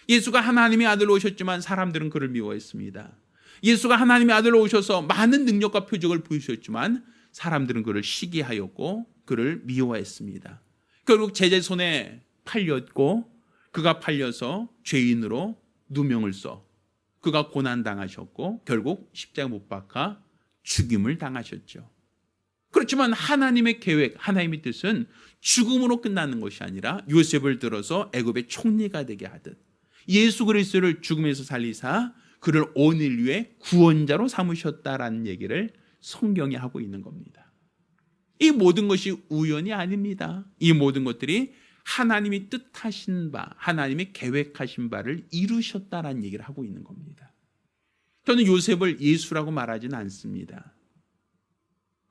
예수가 하나님의 아들로 오셨지만 사람들은 그를 미워했습니다. 예수가 하나님의 아들로 오셔서 많은 능력과 표적을 보이셨지만 사람들은 그를 시기하였고 그를 미워했습니다. 결국 제자 손에 팔렸고 그가 팔려서 죄인으로 누명을 써 그가 고난당하셨고 결국 십자가 못 박아 죽임을 당하셨죠. 그렇지만 하나님의 계획, 하나님의 뜻은 죽음으로 끝나는 것이 아니라 요셉을 들어서 애굽의 총리가 되게 하듯 예수 그리스도를 죽음에서 살리사 그를 온 인류의 구원자로 삼으셨다라는 얘기를 성경이 하고 있는 겁니다. 이 모든 것이 우연이 아닙니다. 이 모든 것들이 하나님이 뜻하신 바, 하나님이 계획하신 바를 이루셨다라는 얘기를 하고 있는 겁니다. 저는 요셉을 예수라고 말하지는 않습니다.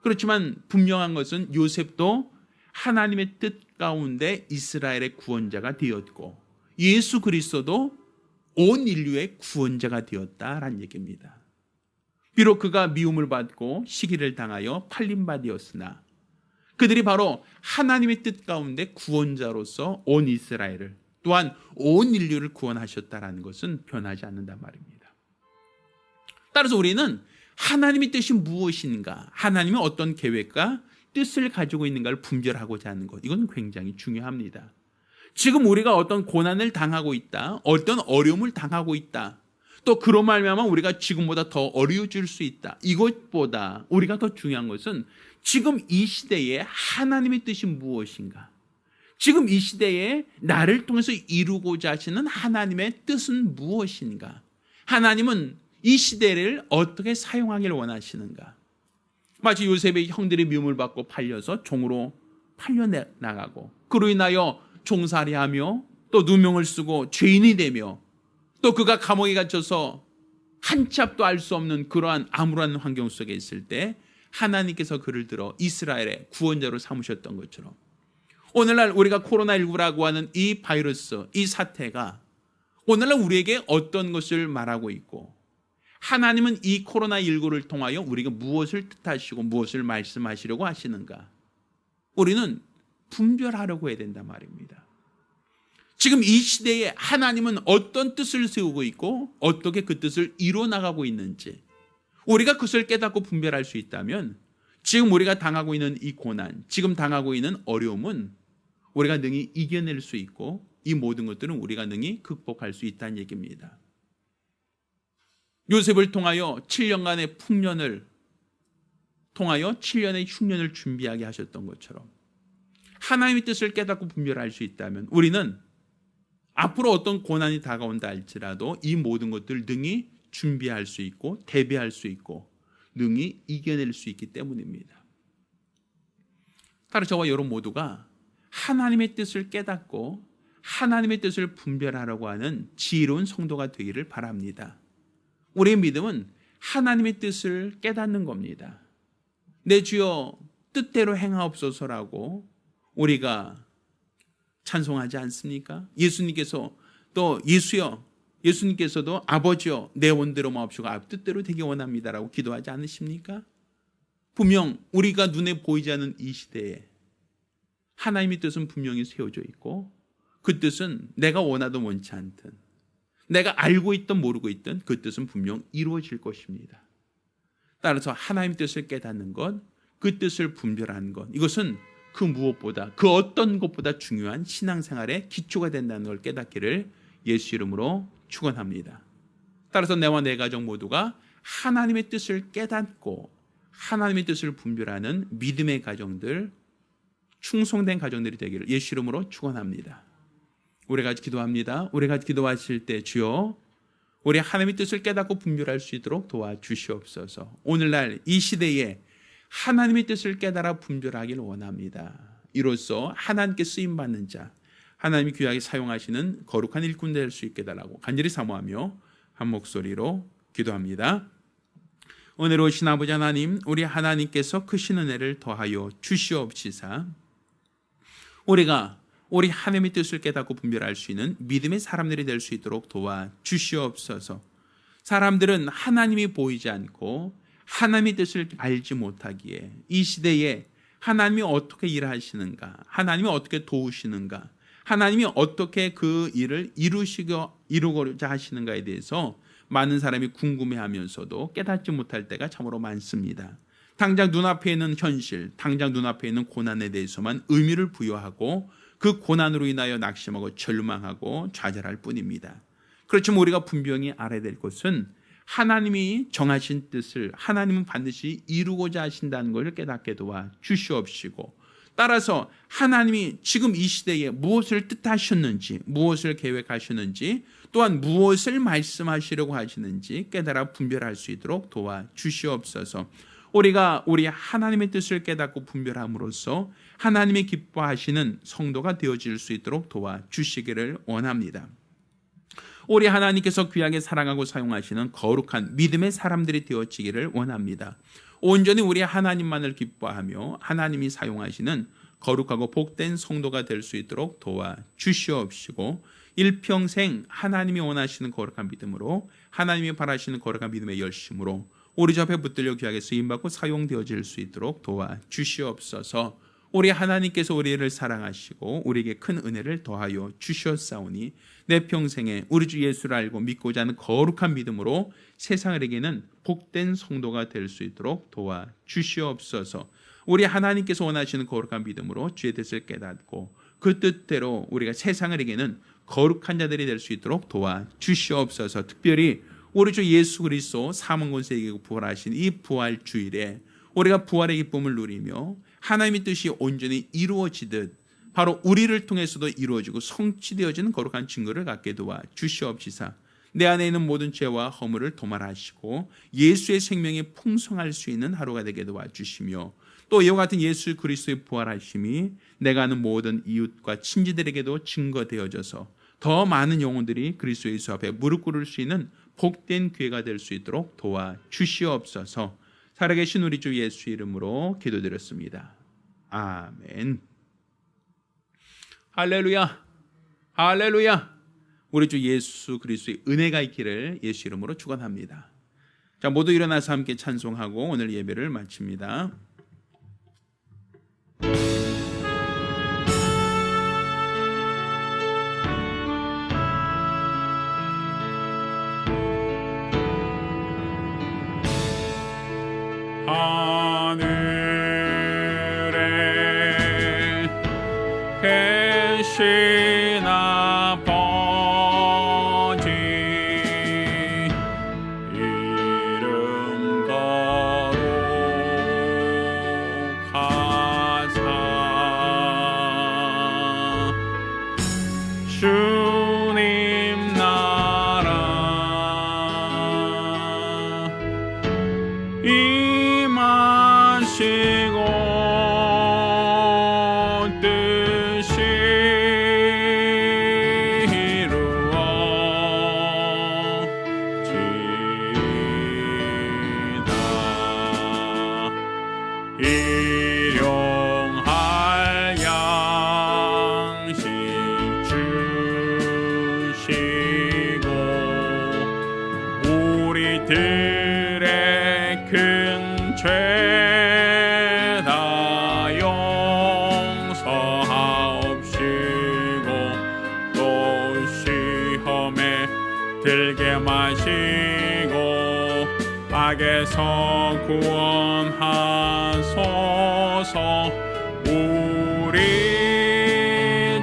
그렇지만 분명한 것은 요셉도 하나님의 뜻 가운데 이스라엘의 구원자가 되었고 예수 그리스도도 온 인류의 구원자가 되었다라는 얘기입니다. 비록 그가 미움을 받고 시기를 당하여 팔림바 되었으나 그들이 바로 하나님의 뜻 가운데 구원자로서 온 이스라엘을 또한 온 인류를 구원하셨다라는 것은 변하지 않는단 말입니다. 따라서 우리는 하나님의 뜻이 무엇인가, 하나님이 어떤 계획과 뜻을 가지고 있는가를 분별하고자 하는 것, 이건 굉장히 중요합니다. 지금 우리가 어떤 고난을 당하고 있다, 어떤 어려움을 당하고 있다, 또 그런 말미암아 우리가 지금보다 더 어려워질 수 있다. 이것보다 우리가 더 중요한 것은 지금 이 시대에 하나님의 뜻이 무엇인가, 지금 이 시대에 나를 통해서 이루고자 하시는 하나님의 뜻은 무엇인가, 하나님은 이 시대를 어떻게 사용하기를 원하시는가. 마치 요셉의 형들이 미움을 받고 팔려서 종으로 팔려나가고 그로 인하여 종살이하며 또 누명을 쓰고 죄인이 되며 또 그가 감옥에 갇혀서 한치 앞도 알 수 없는 그러한 암울한 환경 속에 있을 때 하나님께서 그를 들어 이스라엘의 구원자로 삼으셨던 것처럼 오늘날 우리가 코로나19라고 하는 이 바이러스, 이 사태가 오늘날 우리에게 어떤 것을 말하고 있고 하나님은 이 코로나19를 통하여 우리가 무엇을 뜻하시고 무엇을 말씀하시려고 하시는가, 우리는 분별하려고 해야 된단 말입니다. 지금 이 시대에 하나님은 어떤 뜻을 세우고 있고 어떻게 그 뜻을 이루어나가고 있는지 우리가 그것을 깨닫고 분별할 수 있다면 지금 우리가 당하고 있는 이 고난, 지금 당하고 있는 어려움은 우리가 능히 이겨낼 수 있고 이 모든 것들은 우리가 능히 극복할 수 있다는 얘기입니다. 요셉을 통하여 7년간의 풍년을 통하여 7년의 흉년을 준비하게 하셨던 것처럼 하나님의 뜻을 깨닫고 분별할 수 있다면 우리는 앞으로 어떤 고난이 다가온다 할지라도 이 모든 것들을 능히 준비할 수 있고 대비할 수 있고 능히 이겨낼 수 있기 때문입니다. 따라서 저와 여러분 모두가 하나님의 뜻을 깨닫고 하나님의 뜻을 분별하려고 하는 지혜로운 성도가 되기를 바랍니다. 우리의 믿음은 하나님의 뜻을 깨닫는 겁니다. 내 주여 뜻대로 행하옵소서라고 우리가 찬송하지 않습니까? 예수님께서 또 예수님께서도 아버지여 내 원대로 마옵시고 뜻대로 되기 원합니다라고 기도하지 않으십니까? 분명 우리가 눈에 보이지 않는 이 시대에 하나님의 뜻은 분명히 세워져 있고 그 뜻은 내가 원하든 원치 않든 내가 알고 있든 모르고 있든 그 뜻은 분명 이루어질 것입니다. 따라서 하나님의 뜻을 깨닫는 것, 그 뜻을 분별하는 것, 이것은 그 무엇보다 그 어떤 것보다 중요한 신앙생활의 기초가 된다는 걸 깨닫기를 예수 이름으로 축원합니다. 따라서 내와 내 가정 모두가 하나님의 뜻을 깨닫고 하나님의 뜻을 분별하는 믿음의 가정들, 충성된 가정들이 되기를 예수 이름으로 축원합니다. 우리 같이 기도합니다. 우리 같이 기도하실 때 주여 우리 하나님의 뜻을 깨닫고 분별할 수 있도록 도와주시옵소서. 오늘날 이 시대에 하나님의 뜻을 깨달아 분별하기를 원합니다. 이로써 하나님께 쓰임받는 자, 하나님이 귀하게 사용하시는 거룩한 일꾼 될 수 있게 달라고 간절히 사모하며 한 목소리로 기도합니다. 오늘 오신 아버지 하나님, 우리 하나님께서 크신 은혜를 더하여 주시옵시사 우리가 우리 하나님의 뜻을 깨닫고 분별할 수 있는 믿음의 사람들이 될 수 있도록 도와주시옵소서. 사람들은 하나님이 보이지 않고 하나님의 뜻을 알지 못하기에 이 시대에 하나님이 어떻게 일하시는가, 하나님이 어떻게 도우시는가, 하나님이 어떻게 그 일을 이루고자 하시는가에 대해서 많은 사람이 궁금해하면서도 깨닫지 못할 때가 참으로 많습니다. 당장 눈앞에 있는 현실, 당장 눈앞에 있는 고난에 대해서만 의미를 부여하고 그 고난으로 인하여 낙심하고 절망하고 좌절할 뿐입니다. 그렇지만 우리가 분명히 알아야 될 것은 하나님이 정하신 뜻을 하나님은 반드시 이루고자 하신다는 것을 깨닫게 도와 주시옵시고, 따라서 하나님이 지금 이 시대에 무엇을 뜻하셨는지, 무엇을 계획하셨는지, 또한 무엇을 말씀하시려고 하시는지 깨달아 분별할 수 있도록 도와 주시옵소서. 우리가 우리 하나님의 뜻을 깨닫고 분별함으로써 하나님이 기뻐하시는 성도가 되어질 수 있도록 도와 주시기를 원합니다. 우리 하나님께서 귀하게 사랑하고 사용하시는 거룩한 믿음의 사람들이 되어지기를 원합니다. 온전히 우리 하나님만을 기뻐하며 하나님이 사용하시는 거룩하고 복된 성도가 될 수 있도록 도와 주시옵시고, 일평생 하나님이 원하시는 거룩한 믿음으로, 하나님이 바라시는 거룩한 믿음의 열심으로 우리 주 앞에 붙들려 귀하게 쓰임받고 사용되어질 수 있도록 도와 주시옵소서. 우리 하나님께서 우리를 사랑하시고 우리에게 큰 은혜를 더하여 주셨사오니 내 평생에 우리 주 예수를 알고 믿고자 하는 거룩한 믿음으로 세상을 이기는 복된 성도가 될 수 있도록 도와 주시옵소서. 우리 하나님께서 원하시는 거룩한 믿음으로 주의 뜻을 깨닫고 그 뜻대로 우리가 세상을 이기는 거룩한 자들이 될 수 있도록 도와 주시옵소서. 특별히 우리 주 예수 그리스도 사망 권세 이기고 부활하신 이 부활 주일에 우리가 부활의 기쁨을 누리며 하나님의 뜻이 온전히 이루어지듯 바로 우리를 통해서도 이루어지고 성취되어지는 거룩한 증거를 갖게 도와 주시옵시사. 내 안에 있는 모든 죄와 허물을 도말하시고 예수의 생명이 풍성할 수 있는 하루가 되게 도와 주시며, 또 이와 같은 예수 그리스도의 부활하심이 내가 아는 모든 이웃과 친지들에게도 증거되어져서 더 많은 영혼들이 그리스도 예수 앞에 무릎 꿇을 수 있는 복된 기회가 될 수 있도록 도와 주시옵소서. 살아계신 우리 주 예수 이름으로 기도드렸습니다. 아멘. 할렐루야, 할렐루야. 우리 주 예수 그리스도의 은혜가 있기를 예수 이름으로 축원합니다. 자, 모두 일어나서 함께 찬송하고 오늘 예배를 마칩니다. 하늘에 계신 아버지 이름 거룩하사 주님 나라 임하시고 뜻이 이루어지다. 일용할 양식 주시고 우리들의 큰 죄다 용서하옵시고 또 시험에 들게 마시고 악에서 구원하소서. 우리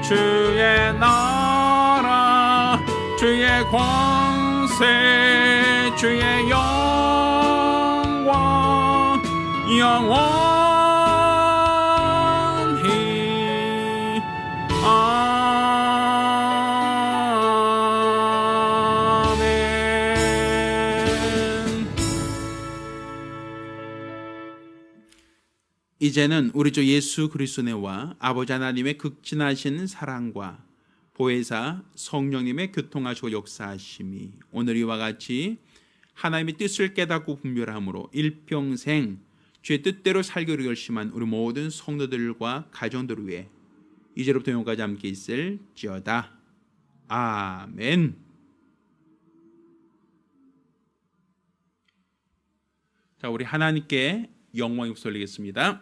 주의 나라 주의 권세 주의 영광 영원히 아멘. 이제는 우리 주 예수 그리스도의 은혜와 아버지 하나님의 극진하신 사랑과 보혜사 성령님의 교통하시고 역사하심이 오늘 이와 같이 하나님의 뜻을 깨닫고 분별함으로 일평생 주의 뜻대로 살기로 결심한 우리 모든 성도들과 가정들 위해 이제로부터 영원까지 함께 있을지어다. 아멘. 자, 우리 하나님께 영광이 돌리겠습니다.